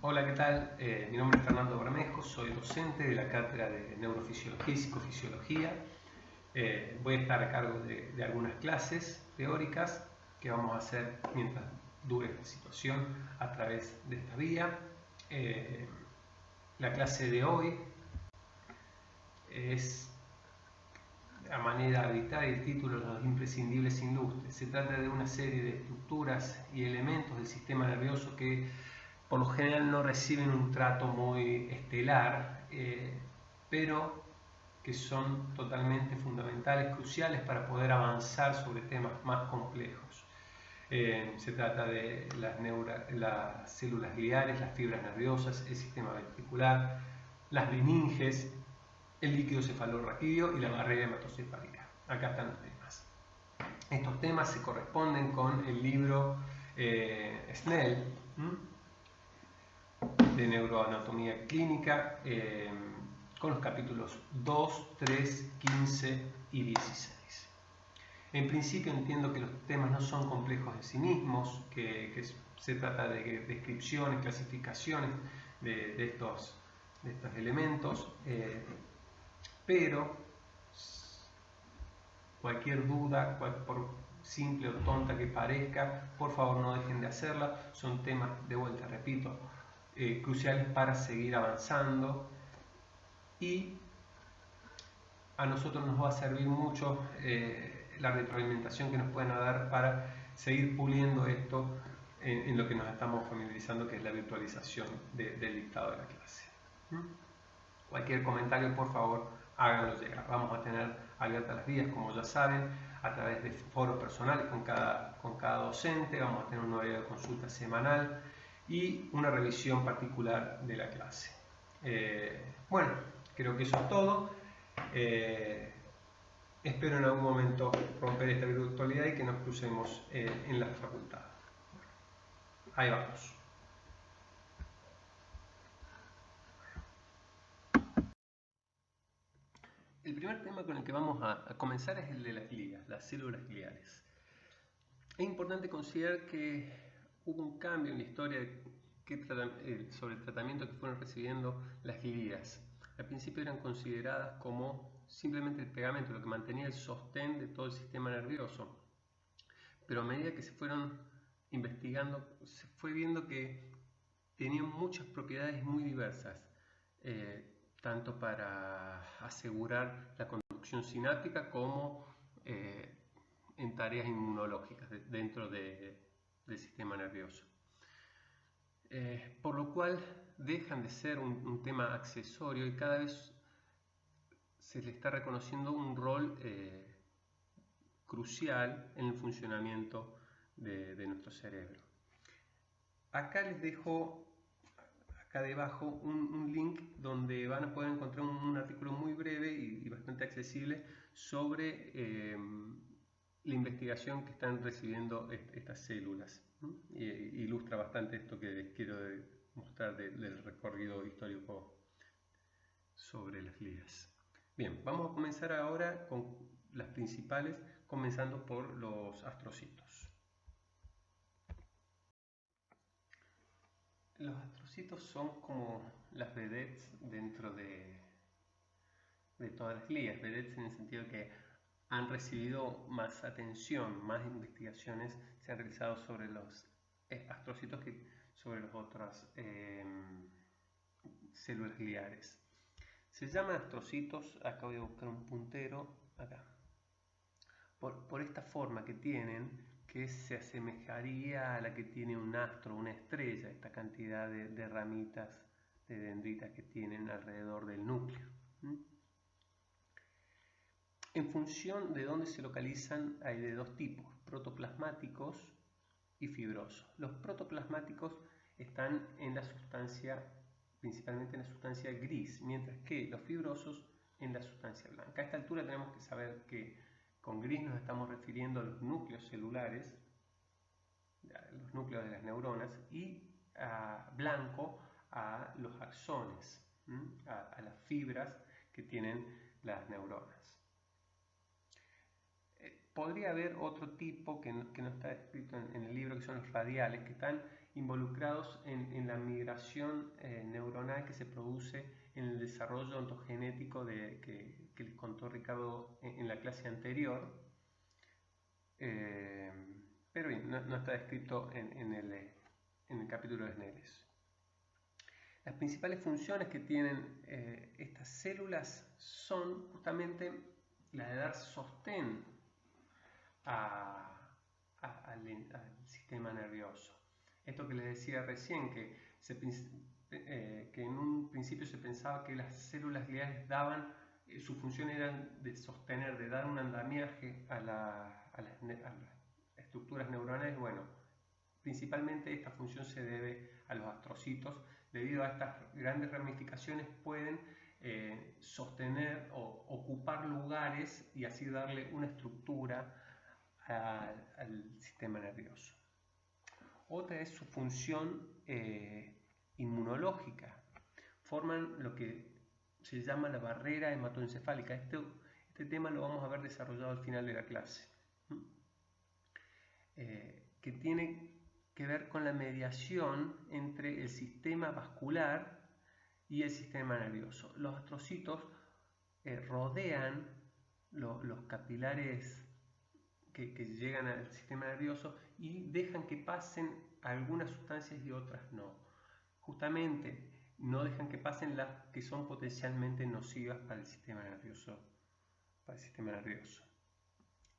Hola, ¿qué tal? Mi nombre es Fernando Bermejo, soy docente de la Cátedra de Neurofisiología y Psicofisiología. Voy a estar a cargo de algunas clases teóricas que vamos a hacer mientras dure esta situación a través de esta vía. La clase de hoy es, a manera arbitraria, el título Los imprescindibles ilustres. Se trata de una serie de estructuras y elementos del sistema nervioso que por lo general no reciben un trato muy estelar, pero que son totalmente fundamentales, cruciales para poder avanzar sobre temas más complejos. Se trata de las células gliales, las fibras nerviosas, el sistema ventricular, las meninges, el líquido cefalorraquídeo y la barrera hematocefálica. Acá están los temas. Estos temas se corresponden con el libro Snell, de neuroanatomía clínica, con los capítulos 2, 3, 15 y 16. En principio entiendo que los temas no son complejos en sí mismos, que se trata de descripciones, clasificaciones de estos elementos, pero cualquier duda, por simple o tonta que parezca, por favor no dejen de hacerla. Son temas, de vuelta, repito, cruciales para seguir avanzando, y a nosotros nos va a servir mucho la retroalimentación que nos pueden dar para seguir puliendo esto en lo que nos estamos familiarizando, que es la virtualización del dictado de la clase. Cualquier comentario, por favor, háganlo llegar. Vamos a tener abiertas las vías, como ya saben, a través de foros personales con cada docente. Vamos a tener un horario de consulta semanal y una revisión particular de la clase. Bueno, creo que eso es todo. Espero en algún momento romper esta virtualidad y que nos crucemos en la facultad. Ahí vamos. El primer tema con el que vamos a comenzar es el de las glias, las células gliales. Es importante considerar que hubo un cambio en la historia sobre el tratamiento que fueron recibiendo las glías. Al principio eran consideradas como simplemente el pegamento, lo que mantenía el sostén de todo el sistema nervioso. Pero a medida que se fueron investigando, se fue viendo que tenían muchas propiedades muy diversas, tanto para asegurar la conducción sináptica como en tareas inmunológicas dentro del sistema nervioso. Por lo cual dejan de ser un tema accesorio y cada vez se le está reconociendo un rol crucial en el funcionamiento de nuestro cerebro. Acá les dejo, acá debajo, un link donde van a poder encontrar un artículo muy breve y bastante accesible sobre la investigación que están recibiendo estas células. Ilustra bastante esto que les quiero mostrar del recorrido histórico sobre las glías. Bien, vamos a comenzar ahora con las principales, comenzando por los astrocitos. Los astrocitos son como las vedettes dentro de todas las glías, vedettes en el sentido que han recibido más atención, más investigaciones se han realizado sobre los astrocitos que sobre las otras células gliales. Se llaman astrocitos, acá voy a buscar un puntero, acá, por esta forma que tienen, que se asemejaría a la que tiene un astro, una estrella, esta cantidad de ramitas, de dendritas que tienen alrededor del núcleo. En función de dónde se localizan, hay de dos tipos, protoplasmáticos y fibrosos. Los protoplasmáticos están en la sustancia, principalmente en la sustancia gris, mientras que los fibrosos en la sustancia blanca. A esta altura tenemos que saber que con gris nos estamos refiriendo a los núcleos celulares, los núcleos de las neuronas, y a blanco a los axones, a las fibras que tienen las neuronas. Podría haber otro tipo que no está escrito en el libro, que son los radiales, que están involucrados en la migración neuronal que se produce en el desarrollo ontogenético que les contó Ricardo en la clase anterior. Pero bien, no está descrito en el capítulo de Snelles. Las principales funciones que tienen estas células son justamente la de dar sostén al sistema nervioso. Esto que les decía recién, que en un principio se pensaba que las células gliales daban, su función era de sostener, de dar un andamiaje a las estructuras neuronales. Bueno, principalmente esta función se debe a los astrocitos. Debido a estas grandes ramificaciones pueden sostener o ocupar lugares y así darle una estructura al sistema nervioso. Otra es su función inmunológica. Forman lo que se llama la barrera hematoencefálica. Este tema lo vamos a ver desarrollado al final de la clase. Que tiene que ver con la mediación entre el sistema vascular y el sistema nervioso. Los astrocitos rodean los capilares que llegan al sistema nervioso y dejan que pasen algunas sustancias y otras no. Justamente no dejan que pasen las que son potencialmente nocivas para el sistema nervioso.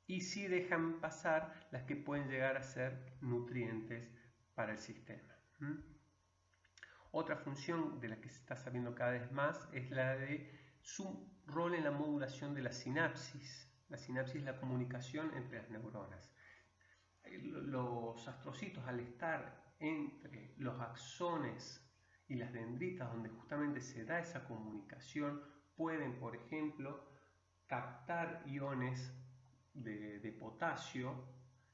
Y sí dejan pasar las que pueden llegar a ser nutrientes para el sistema. Otra función de la que se está sabiendo cada vez más es la de su rol en la modulación de la sinapsis. La sinapsis es la comunicación entre las neuronas. Los astrocitos, al estar entre los axones y las dendritas, donde justamente se da esa comunicación, pueden, por ejemplo, captar iones de potasio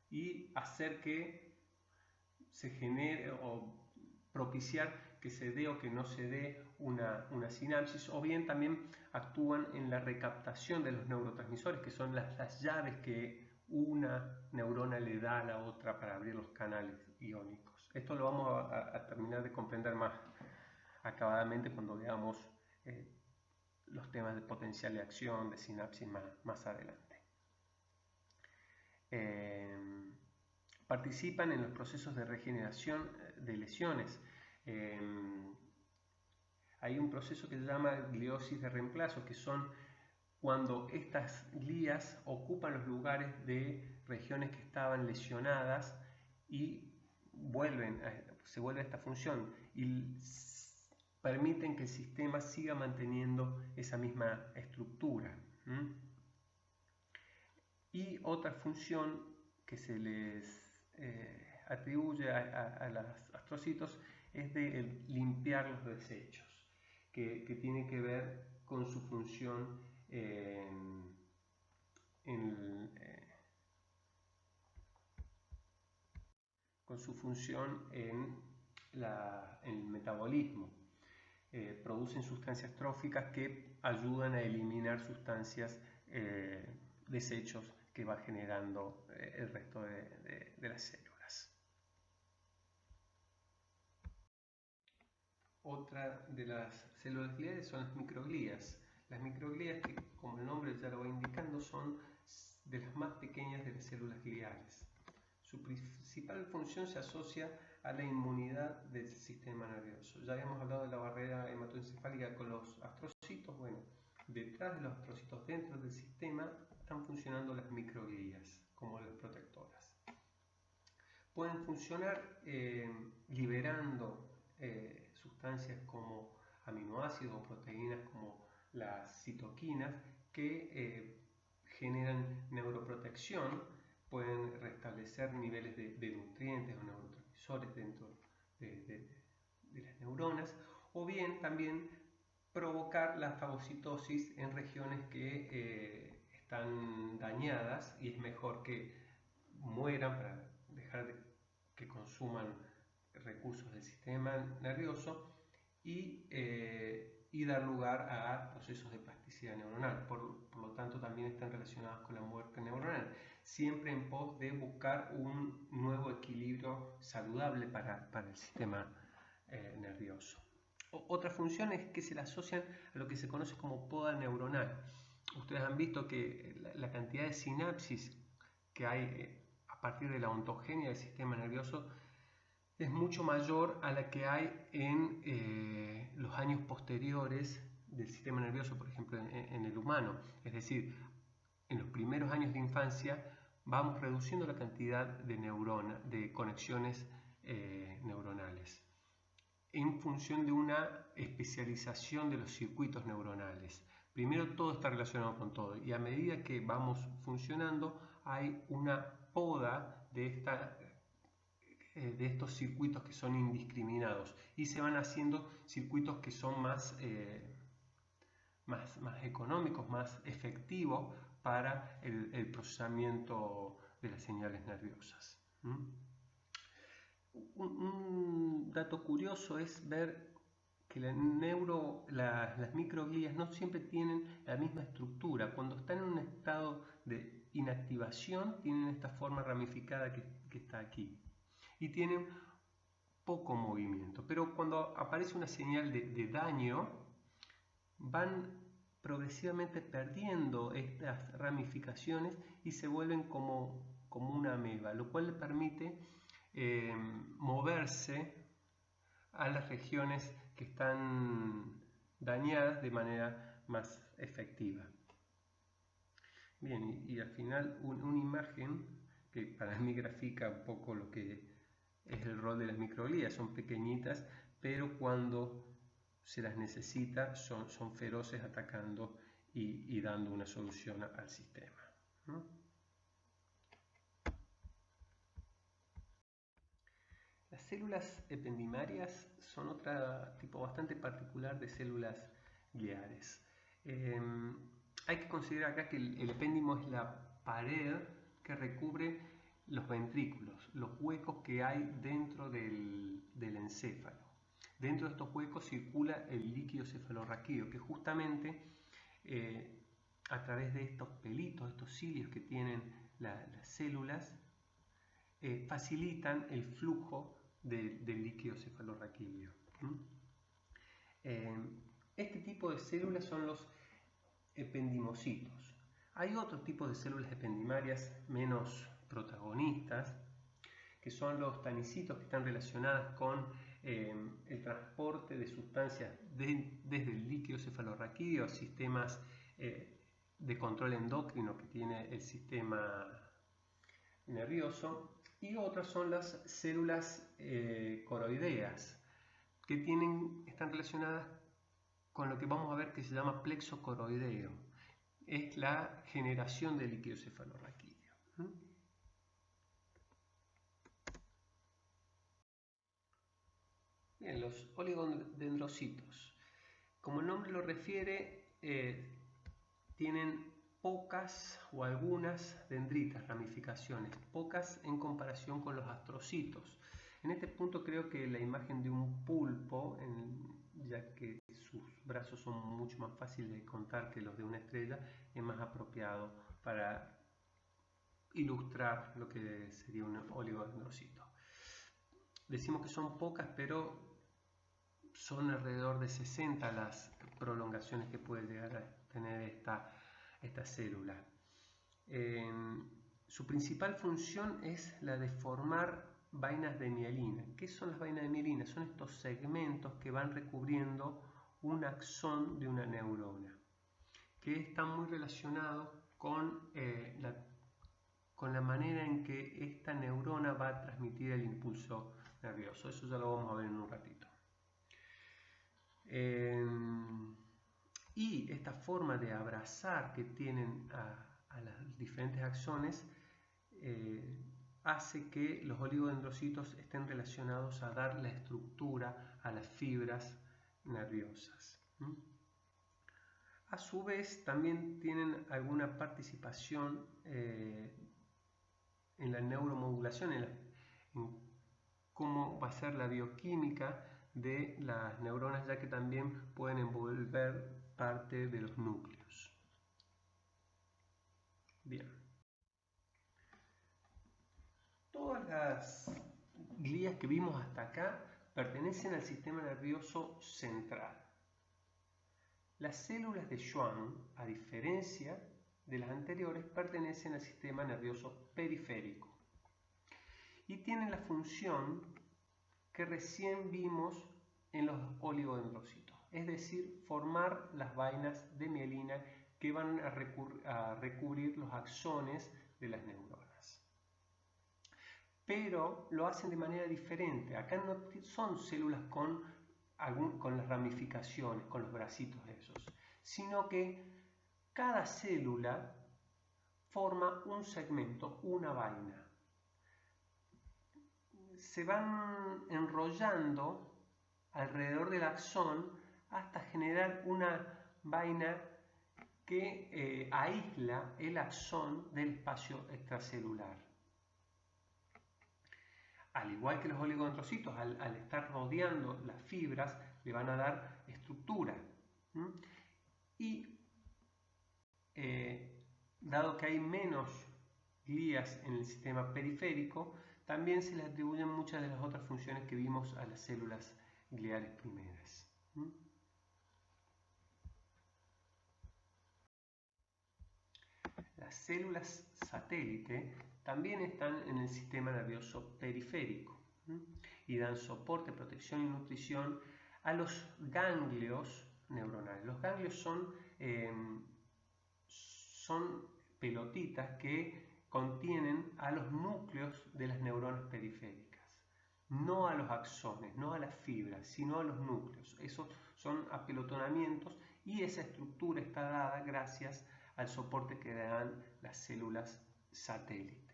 y hacer que se genere o propiciar que se dé o que no se dé una sinapsis, o bien también actúan en la recaptación de los neurotransmisores, que son las llaves que una neurona le da a la otra para abrir los canales iónicos. Esto lo vamos a terminar de comprender más acabadamente cuando veamos los temas de potencial de acción, de sinapsis más adelante. Participan en los procesos de regeneración de lesiones. Hay un proceso que se llama gliosis de reemplazo, que son cuando estas glías ocupan los lugares de regiones que estaban lesionadas y se vuelve a esta función y permiten que el sistema siga manteniendo esa misma estructura. Y otra función que se les atribuye a los astrocitos es de limpiar los desechos, que tiene que ver con su función en el metabolismo. Producen sustancias tróficas que ayudan a eliminar sustancias, desechos que va generando el resto de las células. Otra de las células gliales son las microglías. Las microglías, que como el nombre ya lo va indicando, son de las más pequeñas de las células gliales. Su principal función se asocia a la inmunidad del sistema nervioso. Ya habíamos hablado de la barrera hematoencefálica con los astrocitos. Bueno, detrás de los astrocitos, dentro del sistema, están funcionando las microglías como las protectoras. Pueden funcionar liberando sustancias como aminoácidos o proteínas como las citoquinas que generan neuroprotección. Pueden restablecer niveles de nutrientes o neurotransmisores dentro de las neuronas, o bien también provocar la fagocitosis en regiones que están dañadas, y es mejor que mueran para dejar de que consuman recursos del sistema nervioso y dar lugar a procesos de plasticidad neuronal. Por lo tanto, también están relacionados con la muerte neuronal. siempre en pos de buscar un nuevo equilibrio saludable para el sistema nervioso. Otra función es que se le asocian a lo que se conoce como poda neuronal. Ustedes han visto que la cantidad de sinapsis que hay a partir de la ontogenia del sistema nervioso es mucho mayor a la que hay en los años posteriores del sistema nervioso, por ejemplo, en el humano. Es decir, en los primeros años de infancia vamos reduciendo la cantidad de conexiones neuronales en función de una especialización de los circuitos neuronales. Primero todo está relacionado con todo y a medida que vamos funcionando hay una poda de estos circuitos que son indiscriminados y se van haciendo circuitos que son más económicos, más efectivos para el procesamiento de las señales nerviosas. Un dato curioso es ver que las microglías no siempre tienen la misma estructura. Cuando están en un estado de inactivación tienen esta forma ramificada que está aquí y tienen poco movimiento, pero cuando aparece una señal de daño van progresivamente perdiendo estas ramificaciones y se vuelven como una ameba, lo cual le permite moverse a las regiones que están dañadas de manera más efectiva. Bien, y al final una imagen que para mí grafica un poco lo que es el rol de las microglías. Son pequeñitas, pero cuando se las necesita son feroces atacando y dando una solución al sistema, ¿no? Las células ependimarias son otro tipo bastante particular de células gliares. Hay que considerar acá que el epéndimo es la pared que recubre los ventrículos, los huecos que hay dentro del encéfalo. Dentro de estos huecos circula el líquido cefalorraquídeo, que justamente a través de estos pelitos, estos cilios que tienen las células, facilitan el flujo del líquido cefalorraquídeo. Este tipo de células son los ependimocitos. Hay otros tipos de células ependimarias menos protagonistas, que son los tanicitos, que están relacionadas con el transporte de sustancias desde el líquido cefalorraquídeo a sistemas de control endocrino que tiene el sistema nervioso, y otras son las células coroideas, que están relacionadas con lo que vamos a ver que se llama plexo coroideo. Es la generación de líquido cefalorraquídeo. Bien, los oligodendrocitos, como el nombre lo refiere, tienen pocas o algunas dendritas, ramificaciones, pocas en comparación con los astrocitos. En este punto creo que la imagen de un pulpo, ya que sus brazos son mucho más fáciles de contar que los de una estrella, es más apropiado para ilustrar lo que sería un oligodendrocito. Decimos que son pocas, pero son alrededor de 60 las prolongaciones que puede llegar a tener esta célula. Su principal función es la de formar vainas de mielina. ¿Qué son las vainas de mielina? Son estos segmentos que van recubriendo un axón de una neurona, que están muy relacionados con la manera en que esta neurona va a transmitir el impulso nervioso. Eso ya lo vamos a ver en un ratito. Y esta forma de abrazar que tienen a los diferentes axones hace que los oligodendrocitos estén relacionados a dar la estructura a las fibras nerviosas. A su vez también tienen alguna participación en la neuromodulación, en cómo va a ser la bioquímica de las neuronas, ya que también pueden envolver parte de los núcleos. Bien. Todas las glías que vimos hasta acá pertenecen al sistema nervioso central. Las células de Schwann, a diferencia de las anteriores, pertenecen al sistema nervioso periférico y tienen la función que recién vimos en los oligodendrocitos, es decir, formar las vainas de mielina que van a recubrir los axones de las neuronas. Pero lo hacen de manera diferente. Acá no son células con las ramificaciones, con los bracitos esos, sino que cada célula forma un segmento, una vaina. Se van enrollando alrededor del axón hasta generar una vaina que aísla el axón del espacio extracelular. Al igual que los oligodendrocitos, al estar rodeando las fibras, le van a dar estructura. Y dado que hay menos glías en el sistema periférico, también se le atribuyen muchas de las otras funciones que vimos a las células gliales primeras. Las células satélite también están en el sistema nervioso periférico y dan soporte, protección y nutrición a los ganglios neuronales. Los ganglios son pelotitas que contienen a los núcleos de las neuronas periféricas, no a los axones, no a las fibras, sino a los núcleos. Esos son apelotonamientos y esa estructura está dada gracias al soporte que dan las células satélite.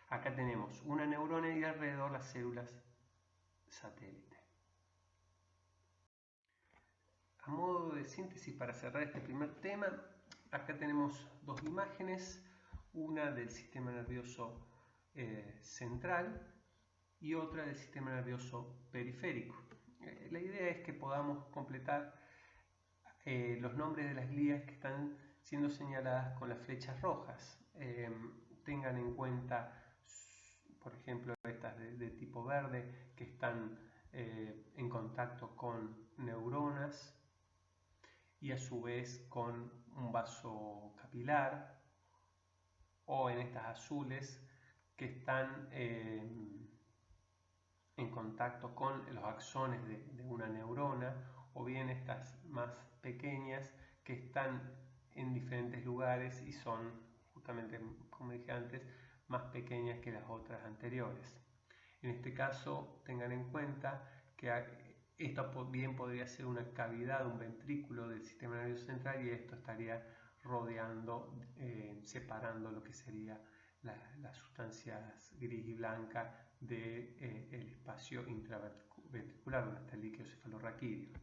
Acá tenemos una neurona y alrededor las células satélite. A modo de síntesis para cerrar este primer tema, acá tenemos dos imágenes, una del sistema nervioso central y otra del sistema nervioso periférico. La idea es que podamos completar los nombres de las glías que están siendo señaladas con las flechas rojas. Tengan en cuenta, por ejemplo, estas de tipo verde que están en contacto con neuronas y a su vez con un vaso capilar, o en estas azules que están en contacto con los axones de una neurona, o bien estas más pequeñas que están en diferentes lugares y son justamente, como dije antes, más pequeñas que las otras anteriores. En este caso tengan en cuenta que esto bien podría ser una cavidad, un ventrículo del sistema nervioso central, y esto estaría rodeando, separando lo que sería las sustancias gris y blanca del espacio intraventricular, donde está el líquido cefalorraquídeo.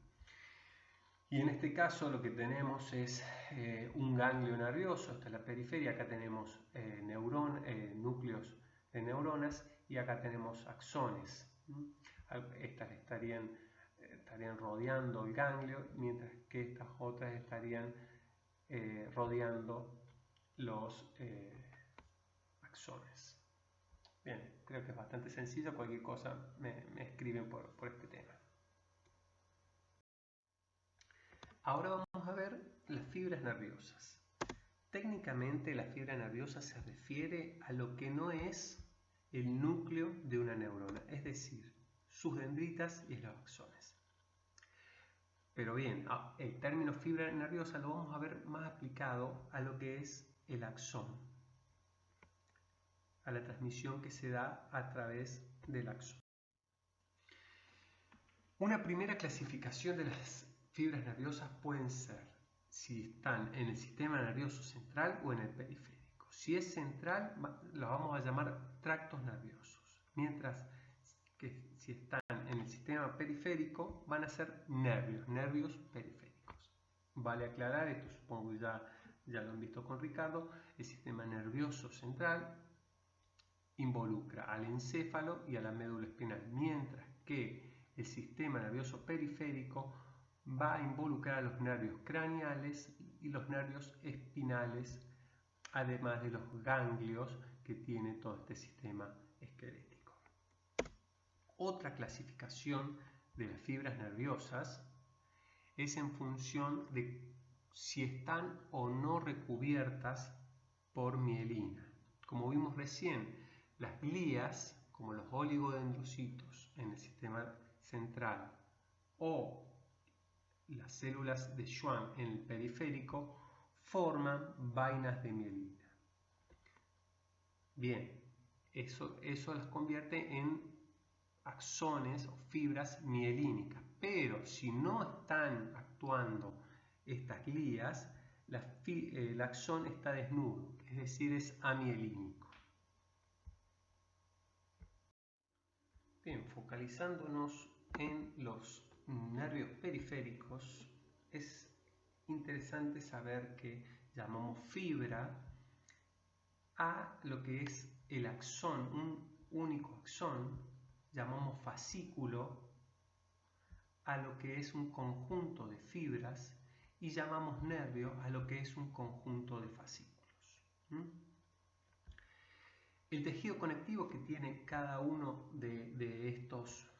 Y en este caso lo que tenemos es un ganglio nervioso, esta es la periferia, acá tenemos núcleos de neuronas y acá tenemos axones. Estas estarían rodeando el ganglio, mientras que estas otras estarían rodeando los axones. Bien, creo que es bastante sencillo, cualquier cosa me escriben por este tema. Ahora vamos a ver las fibras nerviosas. Técnicamente la fibra nerviosa se refiere a lo que no es el núcleo de una neurona, es decir, sus dendritas y los axones. Pero bien, el término fibra nerviosa lo vamos a ver más aplicado a lo que es el axón, a la transmisión que se da a través del axón. Una primera clasificación de las fibras nerviosas pueden ser si están en el sistema nervioso central o en el periférico. Si es central, los vamos a llamar tractos nerviosos, mientras que si están en el sistema periférico van a ser nervios periféricos. Vale aclarar, esto supongo que ya lo han visto con Ricardo, el sistema nervioso central involucra al encéfalo y a la médula espinal, mientras que el sistema nervioso periférico va a involucrar a los nervios craneales y los nervios espinales, además de los ganglios que tiene todo este sistema esquelético. Otra clasificación de las fibras nerviosas es en función de si están o no recubiertas por mielina. Como vimos recién, las glías, como los oligodendrocitos en el sistema central o las células de Schwann en el periférico, forman vainas de mielina. Bien, eso las convierte en axones o fibras mielínicas, pero si no están actuando estas glías, el axón está desnudo, es decir, es amielínico. Bien, focalizándonos en los nervios periféricos, es interesante saber que llamamos fibra a lo que es el axón, un único axón, llamamos fascículo a lo que es un conjunto de fibras y llamamos nervio a lo que es un conjunto de fascículos. El tejido conectivo que tiene cada uno de estos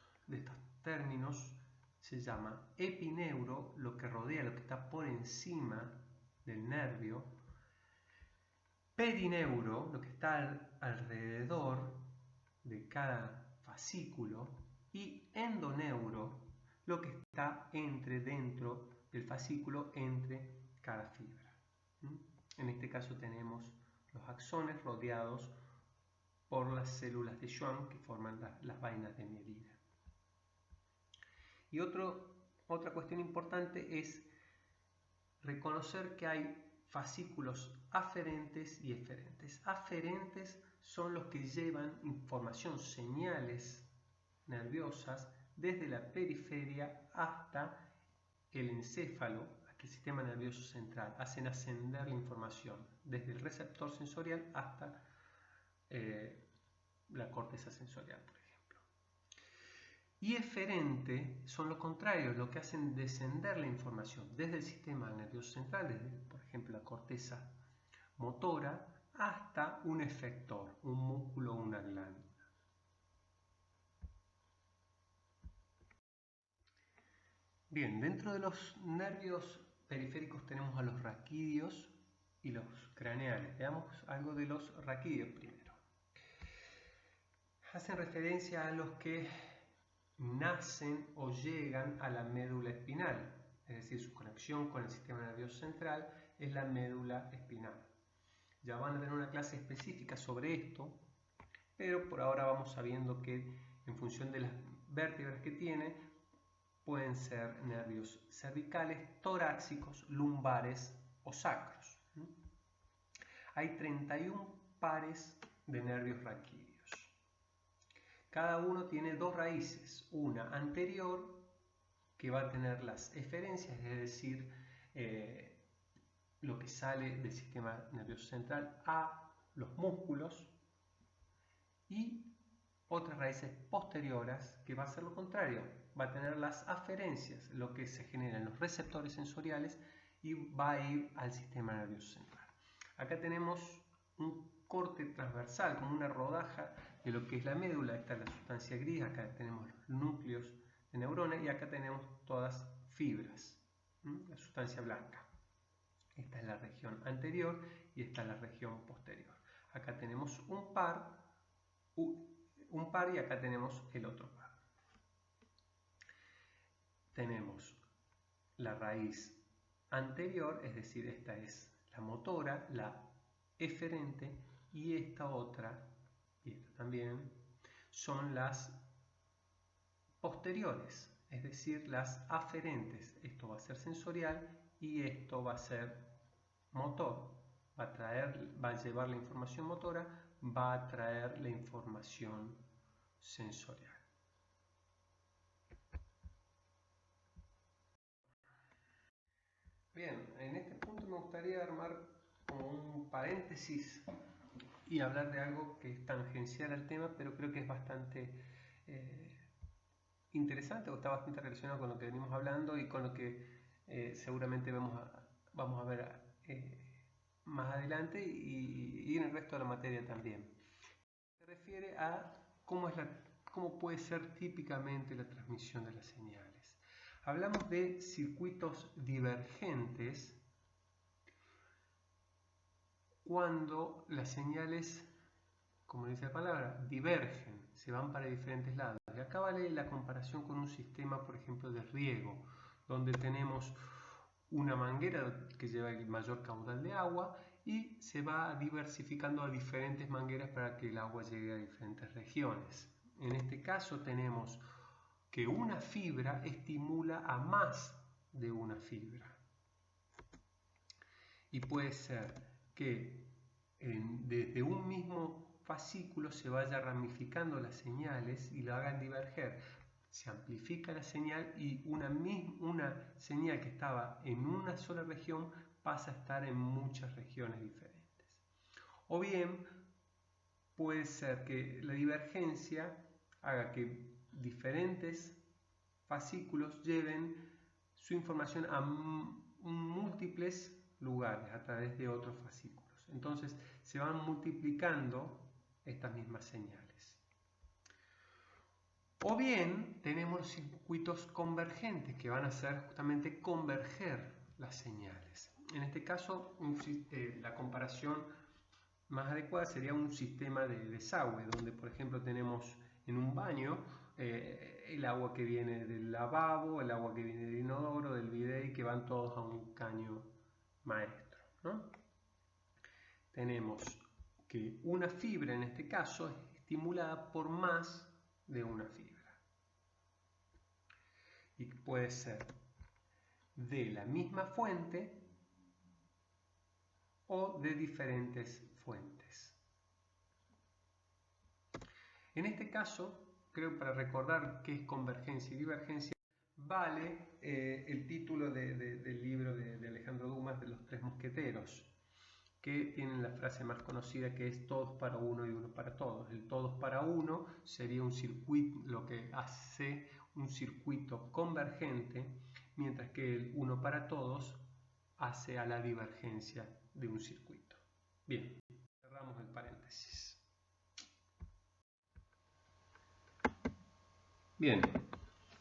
términos se llama epineuro, lo que rodea, lo que está por encima del nervio, perineuro, lo que está alrededor de cada fascículo, y endoneuro, lo que está dentro del fascículo, entre cada fibra. En este caso tenemos los axones rodeados por las células de Schwann que forman las vainas de mielina. Y otra cuestión importante es reconocer que hay fascículos aferentes y eferentes. Aferentes son los que llevan información, señales nerviosas desde la periferia hasta el encéfalo, hasta el sistema nervioso central. Hacen ascender la información desde el receptor sensorial hasta la corteza sensorial, por ejemplo. Y eferente son lo contrario, lo que hacen descender la información desde el sistema nervioso central, desde, por ejemplo, la corteza motora, hasta un efector, un músculo o una glándula. Bien, dentro de los nervios periféricos tenemos a los raquídeos y los craneales. Veamos algo de los raquídeos primero. Hacen referencia a los que nacen o llegan a la médula espinal, es decir, su conexión con el sistema nervioso central es la médula espinal. Ya van a tener una clase específica sobre esto, pero por ahora vamos sabiendo que en función de las vértebras que tiene, pueden ser nervios cervicales, torácicos, lumbares o sacros. Hay 31 pares de nervios raquídeos. Cada uno tiene dos raíces, una anterior que va a tener las eferencias, es decir, lo que sale del sistema nervioso central a los músculos, y otras raíces posteriores que va a ser lo contrario, va a tener las aferencias, lo que se genera en los receptores sensoriales y va a ir al sistema nervioso central. Acá tenemos un corte transversal, como una rodaja de lo que es la médula. Esta es la sustancia gris, acá tenemos los núcleos de neuronas y acá tenemos todas fibras, la sustancia blanca. Esta es la región anterior y esta es la región posterior. Acá tenemos un par y acá tenemos el otro par. Tenemos la raíz anterior, es decir, esta es la motora, la eferente, y esta otra, y esta también, son las posteriores, es decir, las aferentes. Esto va a ser sensorial y esto va a ser motor. Va a llevar la información motora, va a traer la información sensorial. Bien, en este punto me gustaría armar como un paréntesis y hablar de algo que es tangencial al tema, pero creo que es bastante interesante o está bastante relacionado con lo que venimos hablando y con lo que seguramente vamos a ver más adelante y en el resto de la materia también. refiere a cómo puede ser típicamente la transmisión de las señales. Hablamos de circuitos divergentes cuando las señales, como dice la palabra, divergen, se van para diferentes lados. Y acá vale la comparación con un sistema, por ejemplo, de riego, donde tenemos una manguera que lleva el mayor caudal de agua y se va diversificando a diferentes mangueras para que el agua llegue a diferentes regiones. En este caso tenemos que una fibra estimula a más de una fibra. Y puede ser que desde un mismo fascículo se vaya ramificando las señales y lo hagan diverger. Se amplifica la señal y una señal que estaba en una sola región pasa a estar en muchas regiones diferentes. O bien puede ser que la divergencia haga que diferentes fascículos lleven su información a múltiples lugares a través de otros fascículos. Entonces se van multiplicando estas mismas señales. O bien tenemos los circuitos convergentes que van a hacer justamente converger las señales. En este caso, la comparación más adecuada sería un sistema de desagüe, donde por ejemplo tenemos en un baño el agua que viene del lavabo, el agua que viene del inodoro, del bidet, que van todos a un caño maestro, ¿no? Tenemos que una fibra en este caso es estimulada por más de una fibra y puede ser de la misma fuente o de diferentes fuentes. En este caso, creo que para recordar qué es convergencia y divergencia, vale el título del libro de Alejandro Dumas, de Los Tres Mosqueteros, que tienen la frase más conocida que es todos para uno y uno para todos. El todos para uno sería un circuito, lo que hace un circuito convergente, mientras que el uno para todos hace a la divergencia de un circuito. Bien, cerramos el paréntesis. Bien,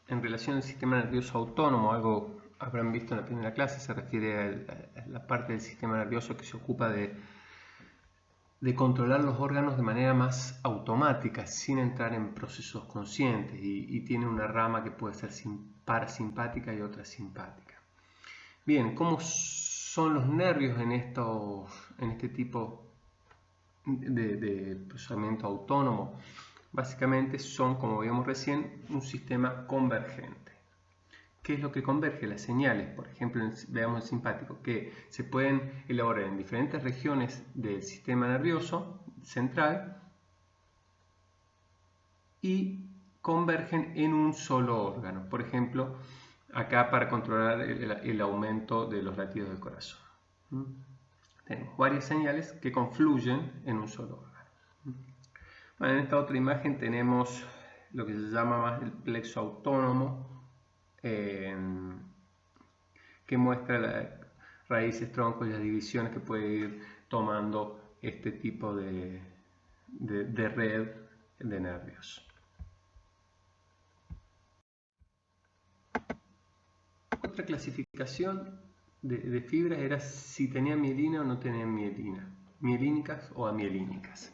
en relación al sistema nervioso autónomo, algo habrán visto en la primera clase, se refiere a la parte del sistema nervioso que se ocupa de controlar los órganos de manera más automática, sin entrar en procesos conscientes, y tiene una rama que puede ser parasimpática y otra simpática. Bien, ¿cómo son los nervios en este tipo de procesamiento autónomo? Básicamente son, como vimos recién, un sistema convergente. ¿Qué es lo que converge? Las señales, por ejemplo, veamos el simpático, que se pueden elaborar en diferentes regiones del sistema nervioso central y convergen en un solo órgano. Por ejemplo, acá para controlar el aumento de los latidos del corazón. Tenemos varias señales que confluyen en un solo órgano. Bueno, en esta otra imagen tenemos lo que se llama más el plexo autónomo, que muestra las raíces, troncos y las divisiones que puede ir tomando este tipo de red de nervios. Otra clasificación de fibras era si tenían mielina o no tenían mielina, mielínicas o amielínicas.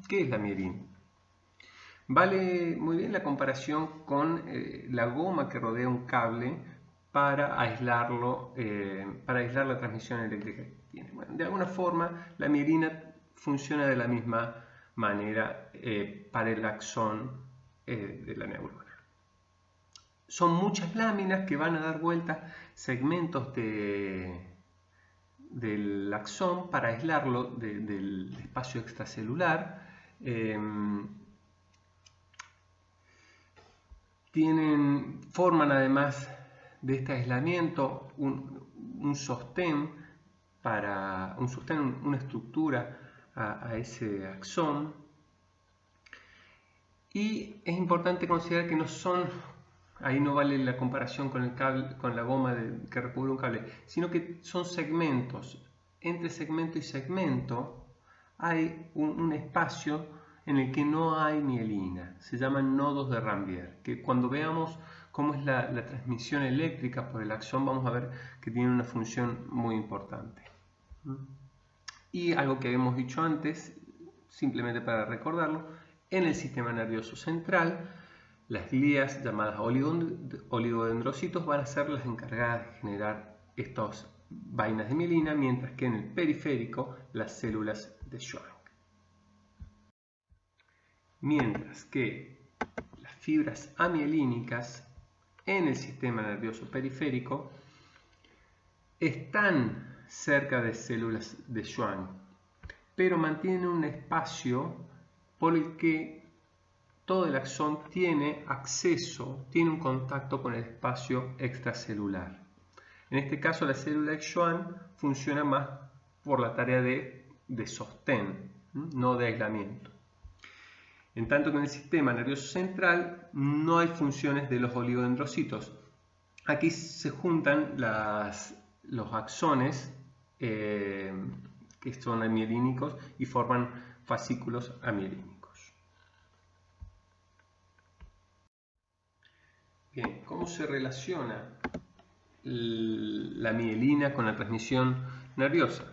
¿Qué es la mielina? Vale muy bien la comparación con la goma que rodea un cable para aislar la transmisión eléctrica que tiene. Bueno, de alguna forma la mielina funciona de la misma manera para el axón de la neurona. Son muchas láminas que van a dar vuelta segmentos del axón para aislarlo del espacio extracelular. Forman además de este aislamiento un sostén, una estructura a ese axón. Y es importante considerar que no son, ahí no vale la comparación con el cable, con la goma que recubre un cable, sino que son segmentos. Entre segmento y segmento hay un espacio en el que no hay mielina. Se llaman nodos de Ranvier, que cuando veamos cómo es la transmisión eléctrica por el axón, vamos a ver que tiene una función muy importante. Y algo que habíamos dicho antes, simplemente para recordarlo, en el sistema nervioso central, las glías llamadas oligodendrocitos van a ser las encargadas de generar estas vainas de mielina, mientras que en el periférico las células de Schwann. Mientras que las fibras amielínicas en el sistema nervioso periférico están cerca de células de Schwann, pero mantienen un espacio por el que todo el axón tiene acceso, tiene un contacto con el espacio extracelular. En este caso, la célula de Schwann funciona más por la tarea de sostén, no de aislamiento. En tanto que en el sistema nervioso central no hay funciones de los oligodendrocitos. Aquí se juntan los axones que son amielínicos y forman fascículos amielínicos. Bien, ¿cómo se relaciona la mielina con la transmisión nerviosa?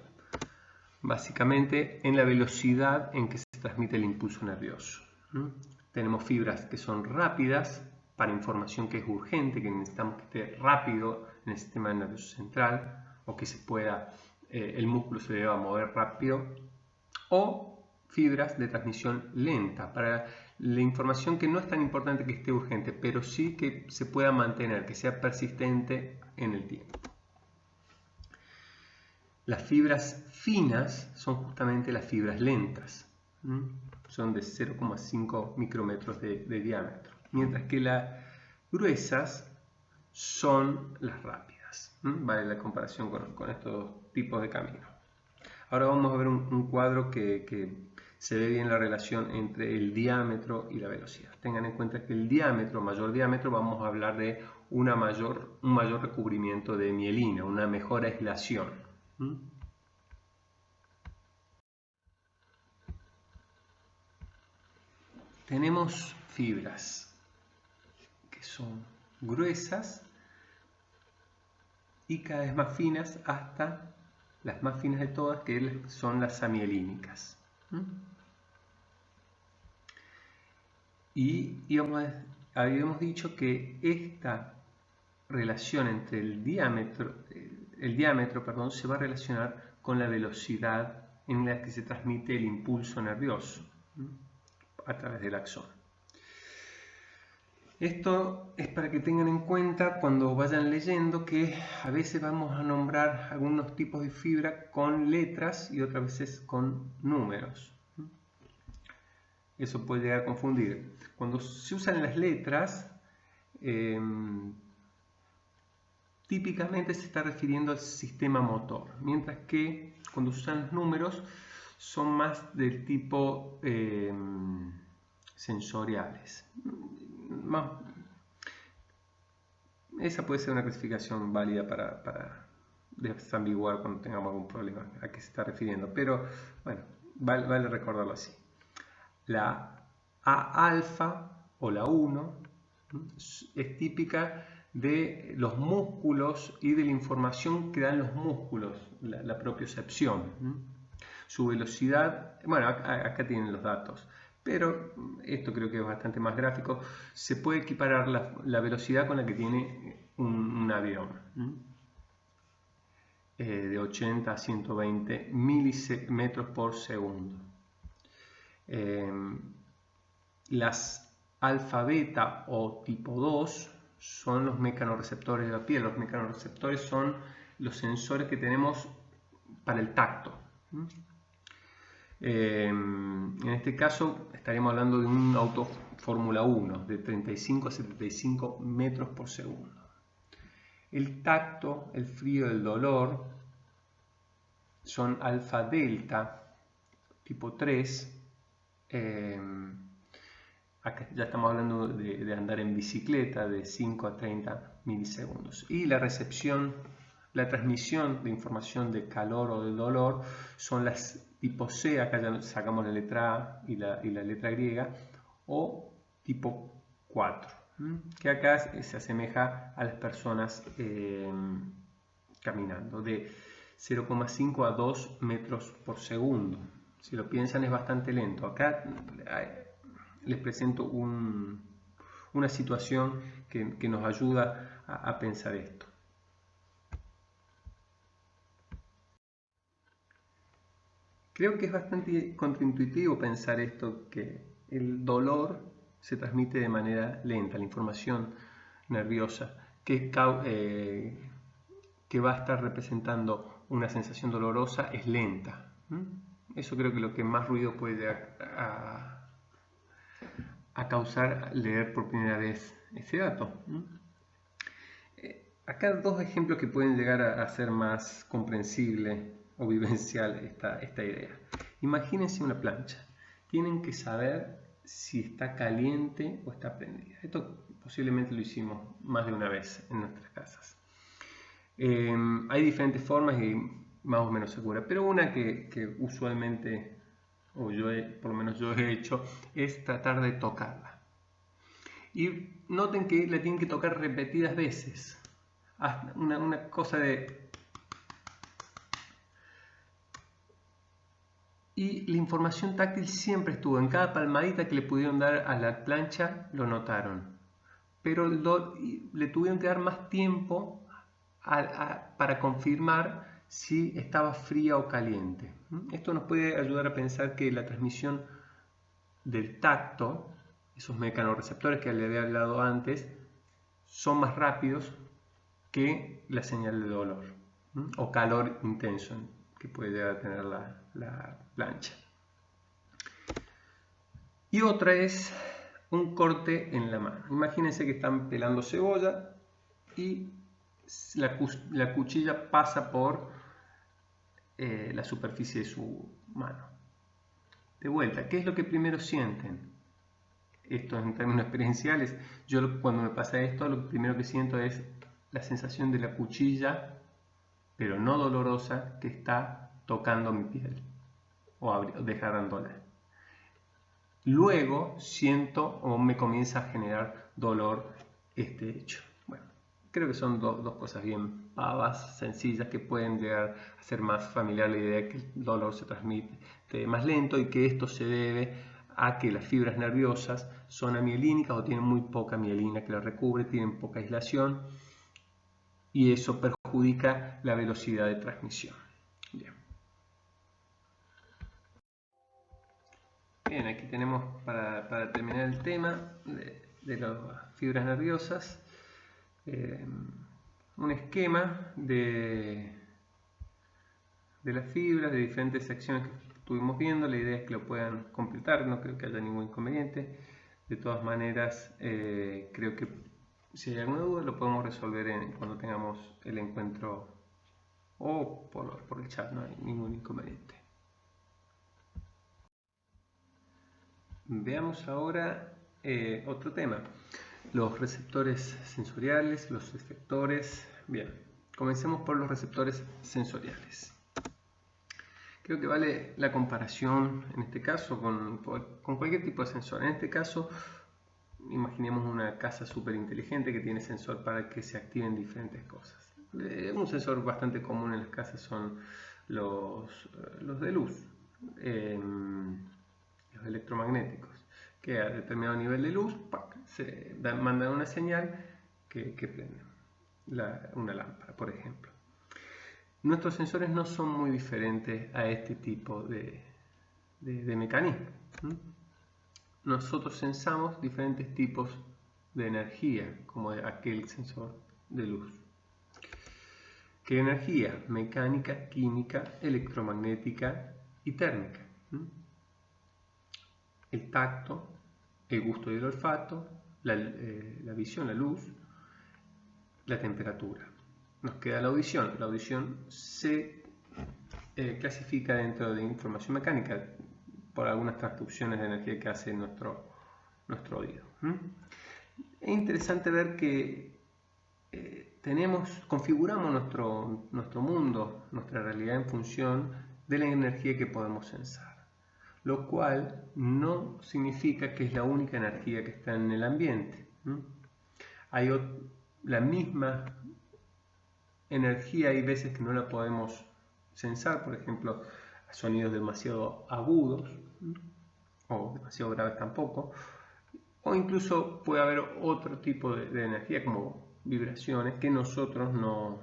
Básicamente en la velocidad en que se transmite el impulso nervioso. Tenemos fibras que son rápidas para información que es urgente, que necesitamos que esté rápido en el sistema nervioso central, o que se pueda, el músculo se deba mover rápido, o fibras de transmisión lenta para la información que no es tan importante que esté urgente, pero sí que se pueda mantener, que sea persistente en el tiempo. Las fibras finas son justamente las fibras lentas, son de 0,5 micrómetros de diámetro, mientras que las gruesas son las rápidas. Vale la comparación con estos tipos de caminos. Ahora vamos a ver un cuadro que se ve bien la relación entre el diámetro y la velocidad. Tengan en cuenta que el diámetro, mayor diámetro, vamos a hablar de un mayor recubrimiento de mielina, una mejor aislación. Tenemos fibras que son gruesas y cada vez más finas, hasta las más finas de todas, que son las amielínicas. Y habíamos dicho que esta relación entre el diámetro se va a relacionar con la velocidad en la que se transmite el impulso nervioso a través del axón. Esto es para que tengan en cuenta cuando vayan leyendo que a veces vamos a nombrar algunos tipos de fibra con letras y otras veces con números. Eso puede llegar a confundir. Cuando se usan las letras, típicamente se está refiriendo al sistema motor, mientras que cuando se usan los números son más del tipo sensoriales. Esa puede ser una clasificación válida para desambiguar cuando tengamos algún problema a qué se está refiriendo, pero bueno, vale recordarlo así. La A alfa o la 1 es típica de los músculos y de la información que dan los músculos, la propiocepción. Su velocidad, bueno, acá tienen los datos, pero esto creo que es bastante más gráfico. Se puede equiparar la velocidad con la que tiene un avión, de 80 a 120 metros por segundo. Las alfa beta o tipo 2 son los mecanorreceptores de la piel. Los mecanorreceptores son los sensores que tenemos para el tacto. En este caso estaríamos hablando de un auto Fórmula 1 de 35 a 75 metros por segundo. El tacto, el frío, el dolor son alfa delta tipo 3. Acá ya estamos hablando de andar en bicicleta de 5 a 30 milisegundos. Y la recepción, la transmisión de información de calor o de dolor son las tipo C, acá ya sacamos la letra A y la letra griega, o tipo 4, que acá se asemeja a las personas caminando, de 0,5 a 2 metros por segundo. Si lo piensan es bastante lento. Acá les presento una situación que nos ayuda a pensar esto. Creo que es bastante contraintuitivo pensar esto, que el dolor se transmite de manera lenta, la información nerviosa que va a estar representando una sensación dolorosa es lenta. Eso creo que lo que más ruido puede llegar a causar leer por primera vez ese dato. Acá dos ejemplos que pueden llegar a hacer más comprensible o vivencial esta idea. Imagínense una plancha. Tienen que saber si está caliente o está prendida. Esto posiblemente lo hicimos más de una vez en nuestras casas. Hay diferentes formas y más o menos seguras, pero una que usualmente, o por lo menos yo he hecho, es tratar de tocarla. Y noten que la tienen que tocar repetidas veces. Una cosa de... Y la información táctil siempre estuvo. En cada palmadita que le pudieron dar a la plancha lo notaron. Pero le tuvieron que dar más tiempo para confirmar si estaba fría o caliente. Esto nos puede ayudar a pensar que la transmisión del tacto, esos mecanorreceptores que le había hablado antes, son más rápidos que la señal de dolor o calor intenso que puede llegar a tener la plancha. Y otra es un corte en la mano. Imagínense que están pelando cebolla y la cuchilla pasa por la superficie de su mano. De vuelta, ¿qué es lo que primero sienten? Esto en términos experienciales, yo cuando me pasa esto, lo primero que siento es la sensación de la cuchilla, pero no dolorosa, que está tocando mi piel o desgarrándola. Luego siento o me comienza a generar dolor este hecho. Bueno, creo que son dos cosas bien pavas, sencillas, que pueden llegar a ser más familiar la idea de que el dolor se transmite más lento y que esto se debe a que las fibras nerviosas son amielínicas o tienen muy poca mielina que las recubre, tienen poca aislación y eso perjudica la velocidad de transmisión. Bien, aquí tenemos para terminar el tema de las fibras nerviosas un esquema de las fibras, de diferentes secciones que estuvimos viendo. La idea es que lo puedan completar, no creo que haya ningún inconveniente. De todas maneras, creo que si hay alguna duda lo podemos resolver cuando tengamos el encuentro o por el chat, no hay ningún inconveniente. Veamos ahora otro tema, los receptores sensoriales, los efectores. Bien, comencemos por los receptores sensoriales. Creo que vale la comparación en este caso con cualquier tipo de sensor. En este caso, imaginemos una casa súper inteligente que tiene sensor para que se activen diferentes cosas. Un sensor bastante común en las casas son los de luz, los electromagnéticos, que a determinado nivel de luz mandan una señal que prende una lámpara, por ejemplo. Nuestros sensores no son muy diferentes a este tipo de mecanismo. Nosotros sensamos diferentes tipos de energía, como aquel sensor de luz. ¿Qué energía? Mecánica, química, electromagnética y térmica. El tacto, el gusto y el olfato, la visión, la luz, la temperatura. Nos queda la audición. La audición se clasifica dentro de información mecánica por algunas transducciones de energía que hace nuestro oído. Es interesante ver que configuramos nuestro mundo, nuestra realidad en función de la energía que podemos sensar, lo cual no significa que es la única energía que está en el ambiente. Hay la misma energía, hay veces que no la podemos sensar, por ejemplo, sonidos demasiado agudos o demasiado graves tampoco, o incluso puede haber otro tipo de energía como vibraciones que nosotros no